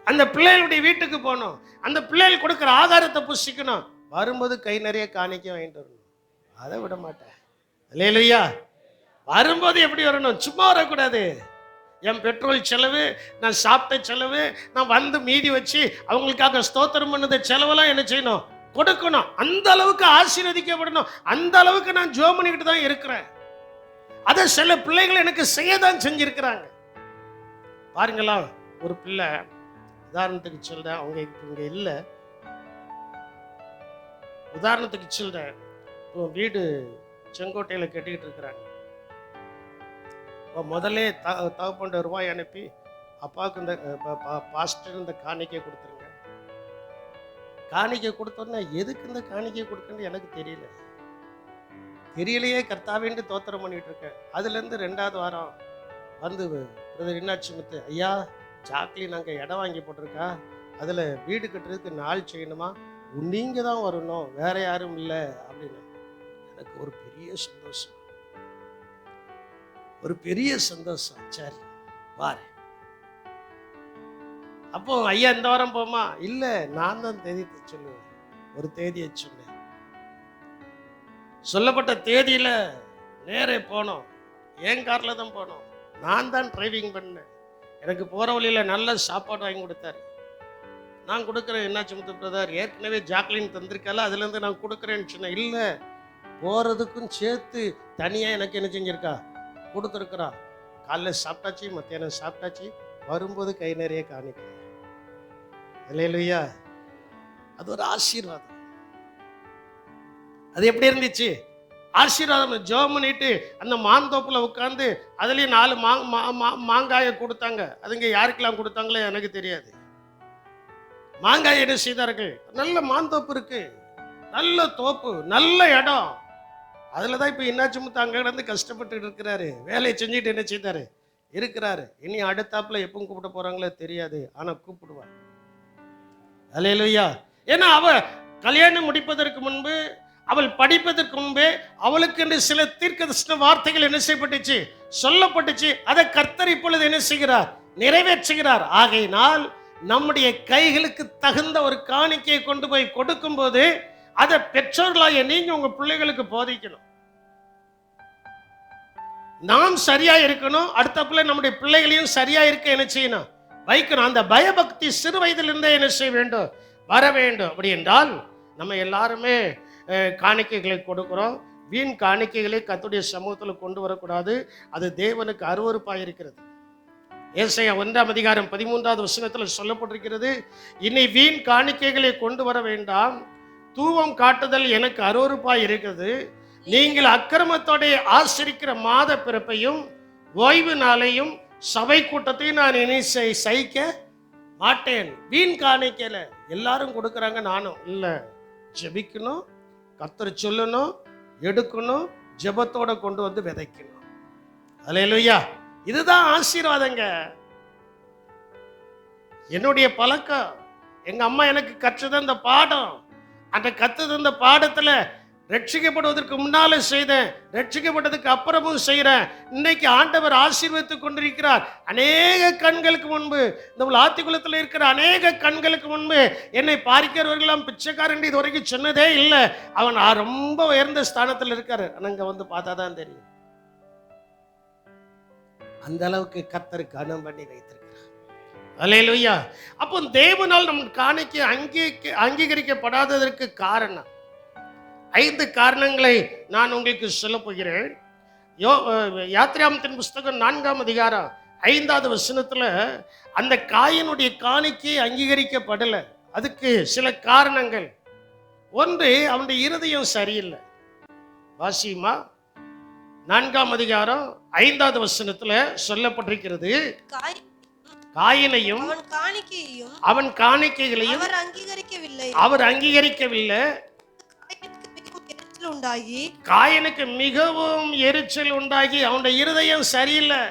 அந்த பிள்ளைகளுடைய வீட்டுக்கு போகணும், அந்த பிள்ளைகள் கொடுக்கிற ஆகாரத்தை புசிக்கணும், வரும்போது கை நிறைய காணிக்க வாங்கிட்டு வரணும். அதை விட மாட்டேன். அல்லேலூயா. வரும்போது எப்படி வரணும்? சும்மா வரக்கூடாது. என் பெட்ரோல் செலவு, நான் சாப்பிட்ட செலவு, நான் வந்து மீதி வச்சு அவங்களுக்காக ஸ்தோத்திரம் பண்ணத செலவெல்லாம் என்ன செய்யணும்? கொடுக்கணும். அந்த அளவுக்கு ஆசீர்வதிக்கப்படணும். அந்த அளவுக்கு நான் ஜெபம் பண்ணிக்கிட்டு தான் இருக்கிறேன். அதை சில பிள்ளைகள் எனக்கு செய்யதான் செஞ்சிருக்கிறாங்க. பாருங்களா, ஒரு பிள்ளை, உதாரணத்துக்கு சொல்றேன், அவங்க இங்க இல்லை, உதாரணத்துக்கு சொல்றேன், வீடு செங்கோட்டையில கட்டிக்கிட்டு இருக்கிறாங்க. முதல்ல தகப்பண்ட ரூபாய் அனுப்பி அப்பாவுக்கு இந்த பாஸ்டர் இந்த காணிக்கை கொடுத்துருங்க. காணிக்கை கொடுத்தோன்னா எதுக்கு இந்த காணிக்கை கொடுக்கணும்னு எனக்கு தெரியலையே, கர்த்தாவேன்னு தோத்திரம் பண்ணிட்டு இருக்கேன். அதுலேருந்து 2வது வாரம் வந்து பிரதர் இன்னாட்சி முத்து, ஐயா சாக்லி நாங்கள் இடம் வாங்கி போட்டிருக்கா, அதில் வீடு கட்டுறதுக்கு நாள் செய்யணுமா, நீங்கள் தான் வரணும், வேற யாரும் இல்லை அப்படின்னு. எனக்கு ஒரு பெரிய சந்தோஷம். ஒரு பெரிய சந்தோஷம். சரி வாரு. அப்போ ஐயா இந்த வாரம் போமா? இல்ல, நான் தான் தேதி சொல்லுவேன். ஒரு தேதியை சொன்னேன். சொல்லப்பட்ட தேதியில நேரே போனோம். என் கார்ல தான் போனோம். நான் தான் டிரைவிங் பண்ணேன். எனக்கு போற வழியில நல்ல சாப்பாடு வாங்கி கொடுத்தாரு. நான் கொடுக்குறேன். என்னாச்சு முத்து பிரதர், ஏற்கனவே ஜாக்லின் தந்திருக்கால, அதுல இருந்து நான் கொடுக்குறேன்னு சொன்னேன். இல்ல, போறதுக்கும் சேர்த்து தனியா எனக்கு என்ன செஞ்சிருக்கா, கொடுத்துருக்குறா. காலைல சாப்பிட்டாச்சு, மத்தியானம் சாப்பிட்டாச்சு, வரும்போது கை நிறைய காணிக்க. அல்லேலூயா. அது ஒரு ஆசீர்வாதம். அது எப்படி இருந்துச்சு? ஆசீர்வாதம். ஜெபம் பண்ணிட்டு அந்த மாந்தோப்புல உட்காந்து அதுலயும் 4 மாங்காயை கொடுத்தாங்க. அதுங்க யாருக்கெல்லாம் கொடுத்தாங்களோ எனக்கு தெரியாது. மாங்காய் என்ன செய்தார்கள்? நல்ல மாந்தோப்பு இருக்கு, நல்ல தோப்பு, நல்ல இடம். அதுலதான் இப்ப என்னாச்சு முத்து அங்க கிடந்து கஷ்டப்பட்டு இருக்கிறாரு. வேலையை செஞ்சுட்டு என்ன செய்தாரு இருக்கிறாரு. இனி அடுத்தாப்புல எப்பவும் கூப்பிட போறாங்களோ தெரியாது, ஆனா கூப்பிடுவார். அல்லேலூயா. ஏன்னா அவ கல்யாணம் முடிப்பதற்கு முன்பு, அவள் படிப்பதற்கு முன்பே அவளுக்கு என்று சில தீர்க்கதரிசன வார்த்தைகள் என்ன செய்யப்பட்டுச்சு, சொல்லப்பட்டுச்சு. அதை கர்த்தர் இப்பொழுது என்ன செய்கிறார், நிறைவேற்றுகிறார். ஆகையினால் நம்முடைய கைகளுக்கு தகுந்த ஒரு காணிக்கையை கொண்டு போய் கொடுக்கும் போது அதை பெற்றோர்களாய நீங்க உங்க பிள்ளைகளுக்கு போதிக்கணும். நாம் சரியா இருக்கணும், அடுத்தப்புல நம்முடைய பிள்ளைகளையும் சரியா இருக்க என்ன செய்யணும், வைக்கணும். அந்த பயபக்தி சிறு வயதிலிருந்தே என்ன செய்ய வேண்டும், வர வேண்டும். அப்படி என்றால் நம்ம எல்லாருமே காணிக்கைகளை கொடுக்கிறோம். வீண் காணிக்கைகளை கர்த்தருடைய சமூகத்தில் கொண்டு வரக்கூடாது. அது தேவனுக்கு அருவருப்பாய் இருக்கிறது. ஏசாயா 1:13 சொல்லப்பட்டிருக்கிறது, இனி வீண் காணிக்கைகளை கொண்டு வர வேண்டாம், தூவம் காட்டுதல் எனக்கு அருவருப்பாய் இருக்கிறது. நீங்கள் அக்கிரமத்தோட ஆசரிக்கிற மாத பிறப்பையும் ஓய்வு நாளையும் சபை கூட்டத்தையும் நான் இனி சகிக்க மாட்டேன். வீண் காணிக்கையில எல்லாரும் கொடுக்கறாங்க, நானும் இல்ல. ஜெபிக்கணும், கர்த்தர் சொல்லணும், எடுக்கணும், ஜெபத்தோட கொண்டு வந்து விதைக்கணும். அல்லேலூயா. இதுதான் ஆசீர்வாதங்க. என்னுடைய பழக்கம், எங்க அம்மா எனக்கு கற்றுத அந்த பாடம். அந்த கத்துது அந்த பாடத்துல ரட்சிக்கப்படுவதற்கு முன்னால செய்தேன், ரட்சிக்கப்பட்டதுக்கு அப்புறமும் செய்யறேன். இன்னைக்கு ஆண்டவர் ஆசீர்வதித்துக் கொண்டிருக்கிறார். அநேக கண்களுக்கு முன்பு, இந்த ஆத்திக்குளத்தில் இருக்கிற அநேக கண்களுக்கு முன்பு என்னை பார்க்கிறவர்களாம் பிச்சைக்காரன் இது வரைக்கும் சொன்னதே இல்லை. அவன் ரொம்ப உயர்ந்த ஸ்தானத்தில் இருக்காரு. அங்க வந்து பார்த்தாதான் தெரியும். அந்த அளவுக்கு கர்த்தருக்கு கனம் பண்ணி வைத்திருக்கிறார். அல்லேலூயா. அப்போ தேவனால் நம் காணிக்கை அங்கீகரிக்கப்படாததற்கு காரணம் 5 காரணங்களை நான் உங்களுக்கு சொல்ல போகிறேன். யாத்திராமத்தின் புஸ்தகம் 4:5 அந்த காயினுடைய காணிக்கை அங்கீகரிக்கப்படலை. அதுக்கு சில காரணங்கள். ஒன்று, அவனுடைய இருதயம் சரியில்லை. வாசிமா 4:5 சொல்லப்பட்டிருக்கிறது, காயினையும் அவன் காணிக்கைகளையும் அவர் அங்கீகரிக்கவில்லை. காயனுக்கு மிகவும் எரிச்சல் உண்டாகி அவனுடைய இருதயம் சரியில்லை.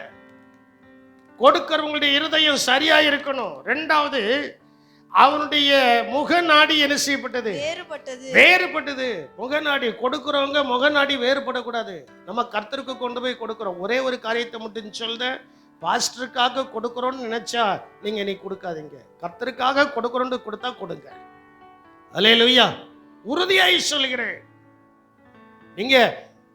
கொடுக்கிறவங்களுடைய இருதயம் சரியா இருக்கணும். 2வது, அவனுடைய முகநாடி என்ன செய்யப்பட்டது, வேறுபட்டது. முகநாடி கொடுக்கிறவங்க முகநாடி வேறுபடக்கூடாது. நம்ம கர்த்தருக்கு கொண்டு போய் கொடுக்கிறோம். ஒரே ஒரு காரியத்தை மட்டும் சொல்ற, பாஸ்டருக்காக கொடுக்கிறோம்னு நினைச்சா நீங்க நீ கொடுக்காதீங்க. கர்த்தருக்காக கொடுக்கிறோம்னு கொடுத்தா கொடுங்க. அல்லேலூயா. உறுதியாய் சொல்கிறேன். நீங்க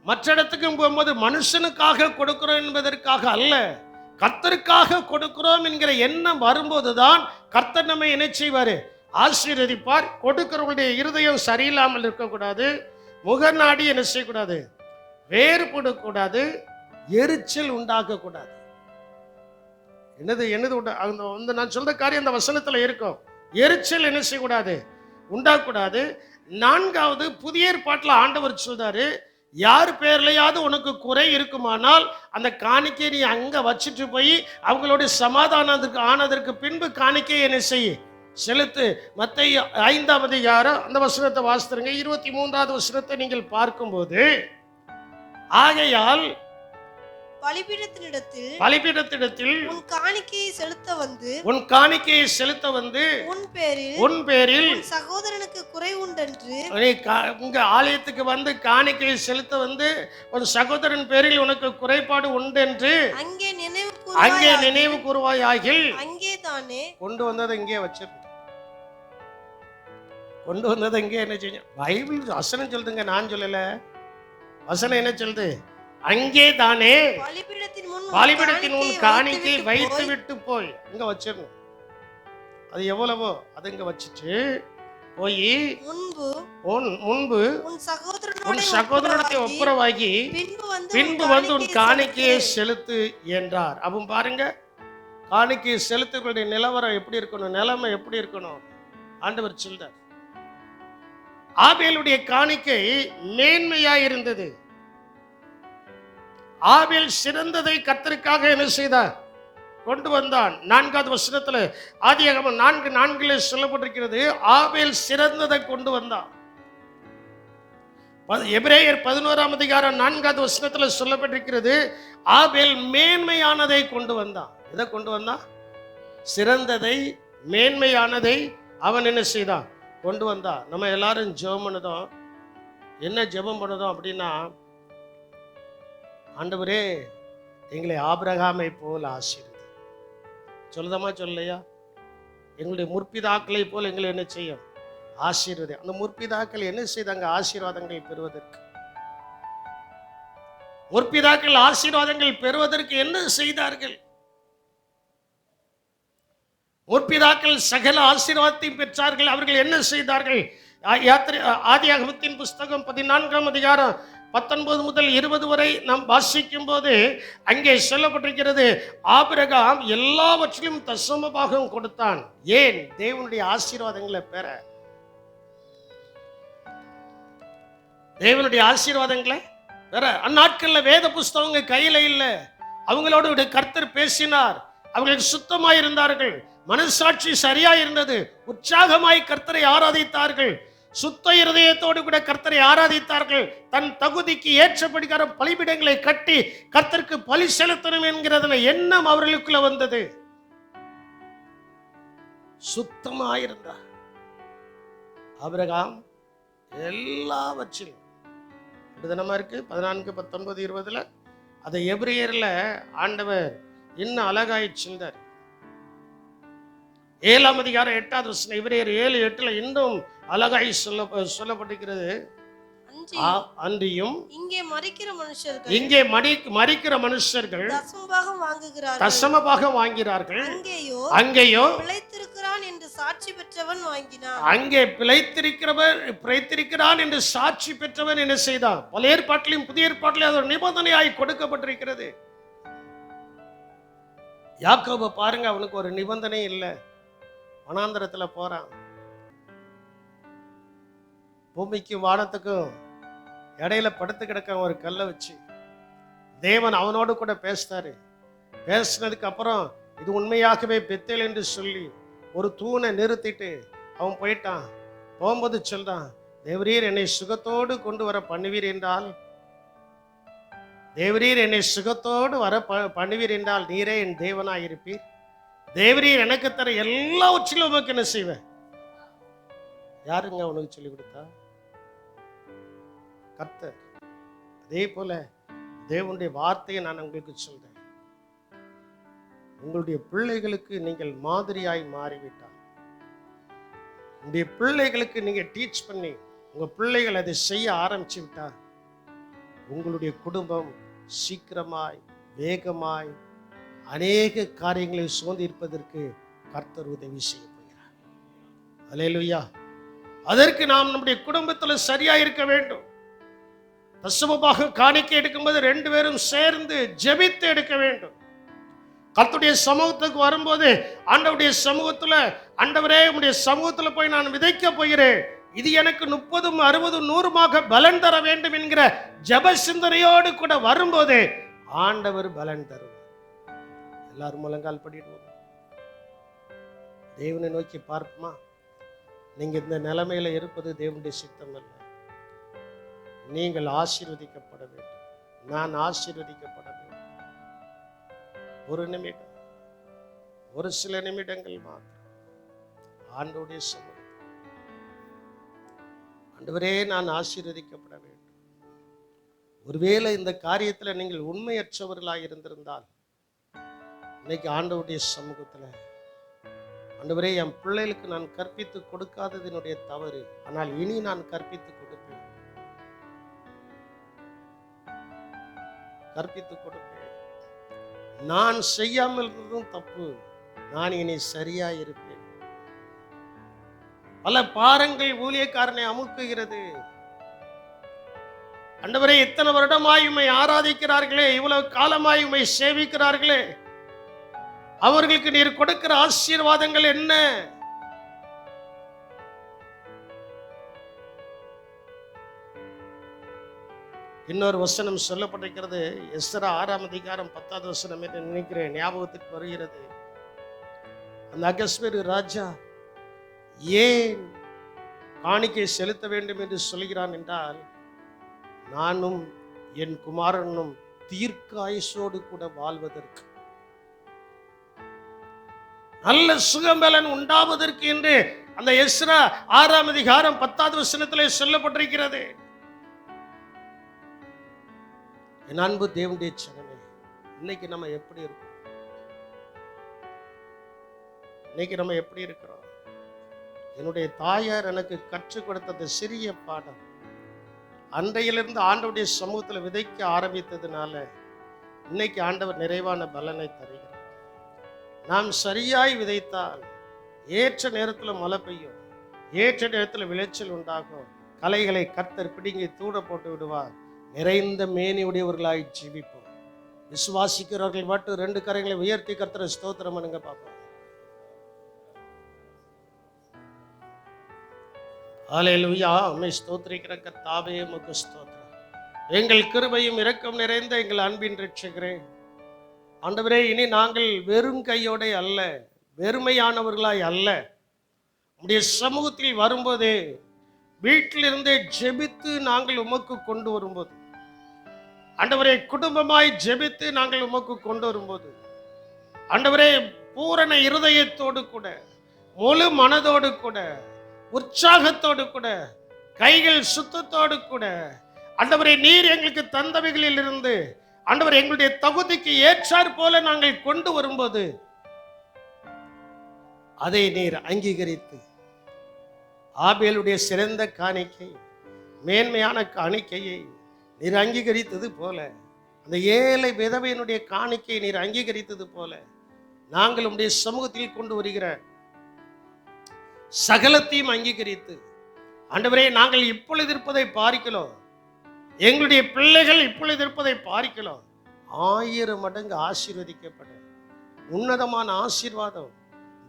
மற்ற இடத்துக்கும் போகும்போது மனுஷனுக்காக கொடுக்கிறோம் என்பதற்காக அல்ல, கர்த்தருக்காக கொடுக்கிறோம் என்கிற எண்ணம் வரும்போதுதான் கர்த்தர் நம்மை என்ன செய்வாரு, ஆசீர்வதிப்பார். கொடுக்கிறவங்களுடைய இருதயம் சரியில்லாமல் இருக்கக்கூடாது, முகநாடி என்ன செய்யக்கூடாது, வேறுபடக்கூடாது, எரிச்சல் உண்டாக்கக்கூடாது. அந்த நான் சொல்ற காரியம் அந்த வசனத்துல இருக்கும். எரிச்சல் என்ன செய்யக்கூடாது, உண்டாகக்கூடாது. 4வது, புதிய ஏற்பாட்டுல ஆண்டவர் சொல்றாரு, யார் பேர்லையாவது உனக்கு குறை இருக்குமானால் அந்த காணிக்கை நீ அங்க வச்சுட்டு போய் அவங்களுடைய சமாதானத்துக்கு ஆனதற்கு பின்பு காணிக்கை என்ன செய்ய செலுத்து. மத்தேயு 5:6 அந்த வசனத்தை வாசித்துருங்க. 23வது வசனத்தை நீங்கள் பார்க்கும்போது, ஆகையால் பலிபீடத்தினிடத்தில் உன் காணிக்கையை காணிக்கையை செலுத்த செலுத்த வந்து வந்து உன் பேரில் உன் சகோதரனுக்கு குறை உண்டென்று நீ உங்க ஆலயத்துக்கு வந்து காணிக்கையை செலுத்த வந்து உன் சகோதரன் பேரில் உனக்கு குறைபாடு உண்டு என்று அங்கே அங்கே நினைவு நினைவு கூறுவாயாகில். அங்கே தானே கொண்டு வந்ததை இங்கே வச்சிருந்த, கொண்டு வந்ததை இங்கே என்ன செய்ய, பைபிள் வசனம் சொல்லுதுங்க, நான் சொல்லல. வசனம் என்ன சொல்லுது? அங்கே தானே பலிபீடத்தின் முன் காணிக்கை வைத்து விட்டு போய் இங்க வச்சிடணும். அது எவ்வளவோ அது இங்க வச்சுட்டு போய் முன்பு உன் சகோதரனுடைய ஒப்புரவாகி பின்பு வந்து உன் காணிக்கையை செலுத்து என்றார். அப்ப பாருங்க, காணிக்கையை செலுத்துகளுடைய நிலவரம் எப்படி இருக்கணும், நிலைமை எப்படி இருக்கணும் ஆண்டவர் சொல்றார். ஆபேலுடைய காணிக்கை மேன்மையா இருந்தது. ஆபேல் சிறந்ததை கர்த்தருக்காக என்ன செய்தார்? கொண்டு வந்தான். 4வது வசனத்துல ஆதியாகமம் 4:4 சொல்லப்பட்டிருக்கிறது, ஆபேல் சிறந்ததை கொண்டு வந்தான். எபிரேயர் 11ஆம் அதிகாரம் 4வது வசனத்துல சொல்லப்பட்டிருக்கிறது, ஆபேல் மேன்மையானதை கொண்டு வந்தான். எதை கொண்டு வந்தான்? சிறந்ததை, மேன்மையானதை அவன் என்ன செய்தான்? கொண்டு வந்தான். நம்ம எல்லாரும் ஜெபம் பண்ணதும், என்ன ஜெபம் பண்ணதும் அப்படின்னா, ஆண்டவரே எங்களை ஆபிரகாமை போல் ஆசீர்வதி. சொல்லுதமா சொல்லலையா? எங்களுடைய முற்பிதாக்களை போல் எங்களை என்ன செய்யும்? ஆசீர்வதி. அந்த முற்பிதாக்கள் என்ன செய்தாங்க ஆசீர்வாதங்கள் பெறுவதற்கு? முற்பிதாக்கள் ஆசீர்வாதங்கள் பெறுவதற்கு என்ன செய்தார்கள்? முற்பிதாக்கள் சகல ஆசீர்வாதத்தையும் பெற்றார்கள். அவர்கள் என்ன செய்தார்கள்? ஆதியாகமத்தின் புஸ்தகம் 14ஆம் அதிகாரம் 19 முதல் 20 வரை நாம் வாசிக்கும் போது அங்கே சொல்லப்பட்டிருக்கிறது, ஆபிரகாம் எல்லாவற்றிலும் தசம பாகம் கொடுத்தான். ஏன்? தேவனுடைய ஆசீர்வாதங்களை பெற. தேவனுடைய ஆசீர்வாதங்களை பெற. அந்நாட்கள்ல வேத புஸ்தகங்க கையில இல்ல. அவங்களோடு கர்த்தர் பேசினார். அவர்கள் சுத்தமாய் இருந்தார்கள், மனசாட்சி சரியா இருந்தது, உற்சாகமாய் கர்த்தரை ஆராதித்தார்கள், சுத்த இருதயத்தோடு கூட கர்த்தரை ஆராதித்தார்கள். தன் தகுதிக்கு ஏற்றபடிக்கார பலிபீடங்களை கட்டி கர்த்தருக்கு பலி செலுத்தணும் என்கிறத எண்ணம் அவர்களுக்குள்ள வந்தது. சுத்தமாயிருந்தார் ஆபிரகாம் எல்லாவற்றிலும். தினமா இருக்கு 14, 19, 20 அதை எபிரேயர்ல ஆண்டவர் இன்னும் அழகாய் சென்றார். 7ஆம் அதிகாரம் 8வது வசனம், எபிரேயர் 7:8 இன்னும் அழகாய் சொல்லப்பட்டிருக்கிறது. அன்றியும் இங்கே மரிக்கிற மனுஷர்கள் தசமபாகம் வாங்குகிறார்கள். அங்கேயோ பிழைத்திருக்கிறான் என்று சாட்சி பெற்றவன் வாங்கினான். அங்கே பிழைத்திருக்கிறான் என்று சாட்சி பெற்றவன் என்ன செய்தான்? பழைய ஏற்பாட்டிலும் புதிய ஏற்பாட்டிலும் அது ஒரு நிபந்தனையாய் கொடுக்கப்பட்டிருக்கிறது. யாக்கோபை பாருங்க, அவனுக்கு ஒரு நிபந்தனை இல்லை. வனாந்தரத்துல போறான். பூமிக்கும் வானத்துக்கும் இடையில படுத்து கிடக்க ஒரு கல்லை வச்சு தேவன் அவனோடு கூட பேசினாரு. பேசினதுக்கு அப்புறம் இது உண்மையாகவே பெத்தேல் என்று சொல்லி ஒரு தூணை நிறுத்திட்டு அவன் போயிட்டான். போகும்போது சொல்றான், தேவரீர் என்னை சுகத்தோடு கொண்டு வர பண்ணுவீர் என்றால், தேவரீர் என்னை சுகத்தோடு வர பண்ணுவீர் என்றால் நீரே என் தேவனாய் இருப்பீர். தேவரீர் எனக்கு தர எல்லாவற்றிலும் உனக்கு என்ன செய்வேன். யாருங்க உனக்கு சொல்லி கொடுத்தா? கர்த்தர். அதே போல தேவனுடைய வார்த்தையை நான் உங்களுக்கு சொல்றேன். உங்களுடைய பிள்ளைகளுக்கு நீங்கள் மாதிரியாய் மாறிவிட்டால், உங்களுடைய பிள்ளைகளுக்கு நீங்க டீச் பண்ணி உங்க பிள்ளைகள் அதை செய்ய ஆரம்பிச்சு விட்டா, உங்களுடைய குடும்பம் சீக்கிரமாய் வேகமாய் அநேக காரியங்களை சுமந்திருப்பதற்கு கர்த்தர் உதவி செய்ய போகிறார். அல்லேலூயா. அதற்கு நாம் நம்முடைய குடும்பத்தில் சரியா இருக்க வேண்டும். தசமபாகம் காணிக்கை எடுக்கும்போது 2 பேரும் சேர்ந்து ஜெபித்து எடுக்க வேண்டும். கர்த்தருடைய சமூகத்துக்கு வரும்போது ஆண்டவருடைய சமூகத்துல, ஆண்டவரே உம்முடைய சமூகத்துல போய் நான் விதைக்க போகிறேன், இது எனக்கு 30, 60, 100 பலன் தர வேண்டும் என்கிற ஜெப சிந்தனையோடு கூட வரும்போது ஆண்டவர் பலன் தருவார். எல்லாரும் முழங்கால் படிடுவோம். தேவனை நோக்கி பார்ப்போமா? நீங்க இந்த நிலைமையில இருப்பது தேவனுடைய சித்தம் அல்ல. நீங்கள் ஆசீர்வதிக்கப்பட வேண்டும். நான் ஆசீர்வதிக்கப்பட வேண்டும். ஒரு நிமிடம், ஒரு சில நிமிடங்கள் மாத்திரம் ஆண்டவருடைய சமூகம். ஆண்டவரே, நான் ஆசீர்வதிக்கப்பட வேண்டும். ஒருவேளை இந்த காரியத்துல நீங்கள் உண்மையற்றவர்களாக இருந்திருந்தால் இன்னைக்கு ஆண்டவருடைய சமூகத்துல, ஆண்டவரே, என் பிள்ளைகளுக்கு நான் கற்பித்து கொடுக்காதது என்னுடைய தவறு, ஆனால் இனி நான் கற்பித்து கொடுப்பேன், கற்பித்து கொடுப்பேன். நான் செய்யாமல் இருந்ததும் தப்பு, நான் இனி சரியா இருப்பேன். பல பாரங்கள் ஊழியக்காரனை அமுக்குகிறது. ஆண்டவரே, இத்தனை வருடமாய் உம்மை ஆராதிக்கிறார்களே, இவ்வளவு காலமாய் உம்மை சேவிக்கிறார்களே, அவர்களுக்கு நீர் கொடுக்கிற ஆசீர்வாதங்கள் என்ன? இன்னொரு வசனம் சொல்லப்பட்டிருக்கிறது, எஸ்றா 6ஆம் அதிகாரம் 10வது வசனம் என்று நினைக்கிறேன், ஞாபகத்துக்கு வருகிறது. அந்த அகஸ்வேரு ராஜா ஏன் காணிக்கை செலுத்த வேண்டும் என்று சொல்கிறான் என்றால், நானும் என் குமாரனும் தீர்க்காயுசோடு கூட வாழ்வதற்கு, நல்ல சுகம்பலன் உண்டாவதற்கு என்று அந்த எஸ்றா 6ஆம் அதிகாரம் 10வது வசனத்திலே சொல்லப்பட்டிருக்கிறது. என் அன்பு தேவனுடைய சனமே, இன்னைக்கு நம்ம எப்படி இருக்கோம்? இன்னைக்கு நம்ம எப்படி இருக்கிறோம்? என்னுடைய தாயார் எனக்கு கற்றுக் கொடுத்த அந்த சிறிய பாடம் அன்றையிலிருந்து ஆண்டவருடைய சமூகத்தில் விதைக்க ஆரம்பித்ததுனால இன்னைக்கு ஆண்டவர் நிறைவான பலனை தருகிறார். நாம் சரியாய் விதைத்தால் ஏற்ற நேரத்தில் மழை பெய்யும், ஏற்ற நேரத்தில் விளைச்சல் உண்டாகும். களைகளை கர்த்தர் பிடுங்கி தூட போட்டு விடுவார். நிறைந்த மேனியுடையவர்களாய் ஜீவிப்போம். விசுவாசிக்கிறவர்கள் மட்டும் 2 கரங்களை உயர்த்தி கர்த்தரை ஸ்தோத்திரம் பண்ணுங்க பார்ப்போம். ஹல்லேலூயா. உம்மை ஸ்தோத்திரிக்கிற கர்த்தாவே, உமக்கு ஸ்தோத்திரம். எங்கள் கிருபையும் இரக்கம் நிறைந்த எங்கள் அன்பின் ரட்சகரே, ஆண்டவரே, இனி நாங்கள் வெறும் கையோட அல்ல, வெறுமையானவர்களாய் அல்ல, உம்முடைய சமூகத்தில் வரும்போதே, வீட்டிலிருந்தே ஜெபித்து நாங்கள் உமக்கு கொண்டு வரும்போது, ஆண்டவரே, குடும்பமாய் ஜெபித்து நாங்கள் உமக்கு கொண்டு வரும்போது, ஆண்டவரே, பூரண இருதயத்தோடு கூட, முழு மனதோடு கூட, உற்சாகத்தோடு கூட, கைகள் சுத்தத்தோடு கூட, ஆண்டவரே, நீர் எங்களுக்கு தந்தவைகளில் இருந்து, ஆண்டவர் எங்களுடைய தகுதிக்கு ஏற்றாற் போல நாங்கள் கொண்டு வரும்போது அதை நீர் அங்கீகரித்து, ஆபேலுடைய சிறந்த காணிக்கை, மேன்மையான காணிக்கையை நீர் அங்கீகரித்தது போல, அந்த ஏழை விதவையினுடைய காணிக்கையை நீர் அங்கீகரித்தது போல, நாங்கள் உம்முடைய சமூகத்தில் கொண்டு வருகிற சகலத்தையும் அங்கீகரித்து, ஆண்டவரே, நாங்கள் இப்பொழுது இருப்பதை பார்க்கிறோம், எங்களுடைய பிள்ளைகள் இப்பொழுது இருப்பதை பார்க்கிறோம், 1000 மடங்கு ஆசீர்வதிக்கப்பட உன்னதமான ஆசீர்வாதம்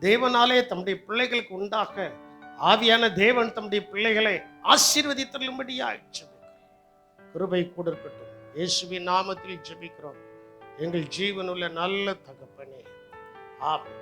தேவனாலே தம்முடைய பிள்ளைகளுக்கு உண்டாக ஆவியான தேவன் தம்முடைய பிள்ளைகளை ஆசீர்வதித்தருளும்படியாய் கிருபை கூட இருக்கட்டும். இயேசுவின் நாமத்தில் ஜெபிக்கிறோம் எங்கள் ஜீவனுள்ள நல்ல தகப்பனே, ஆமென்.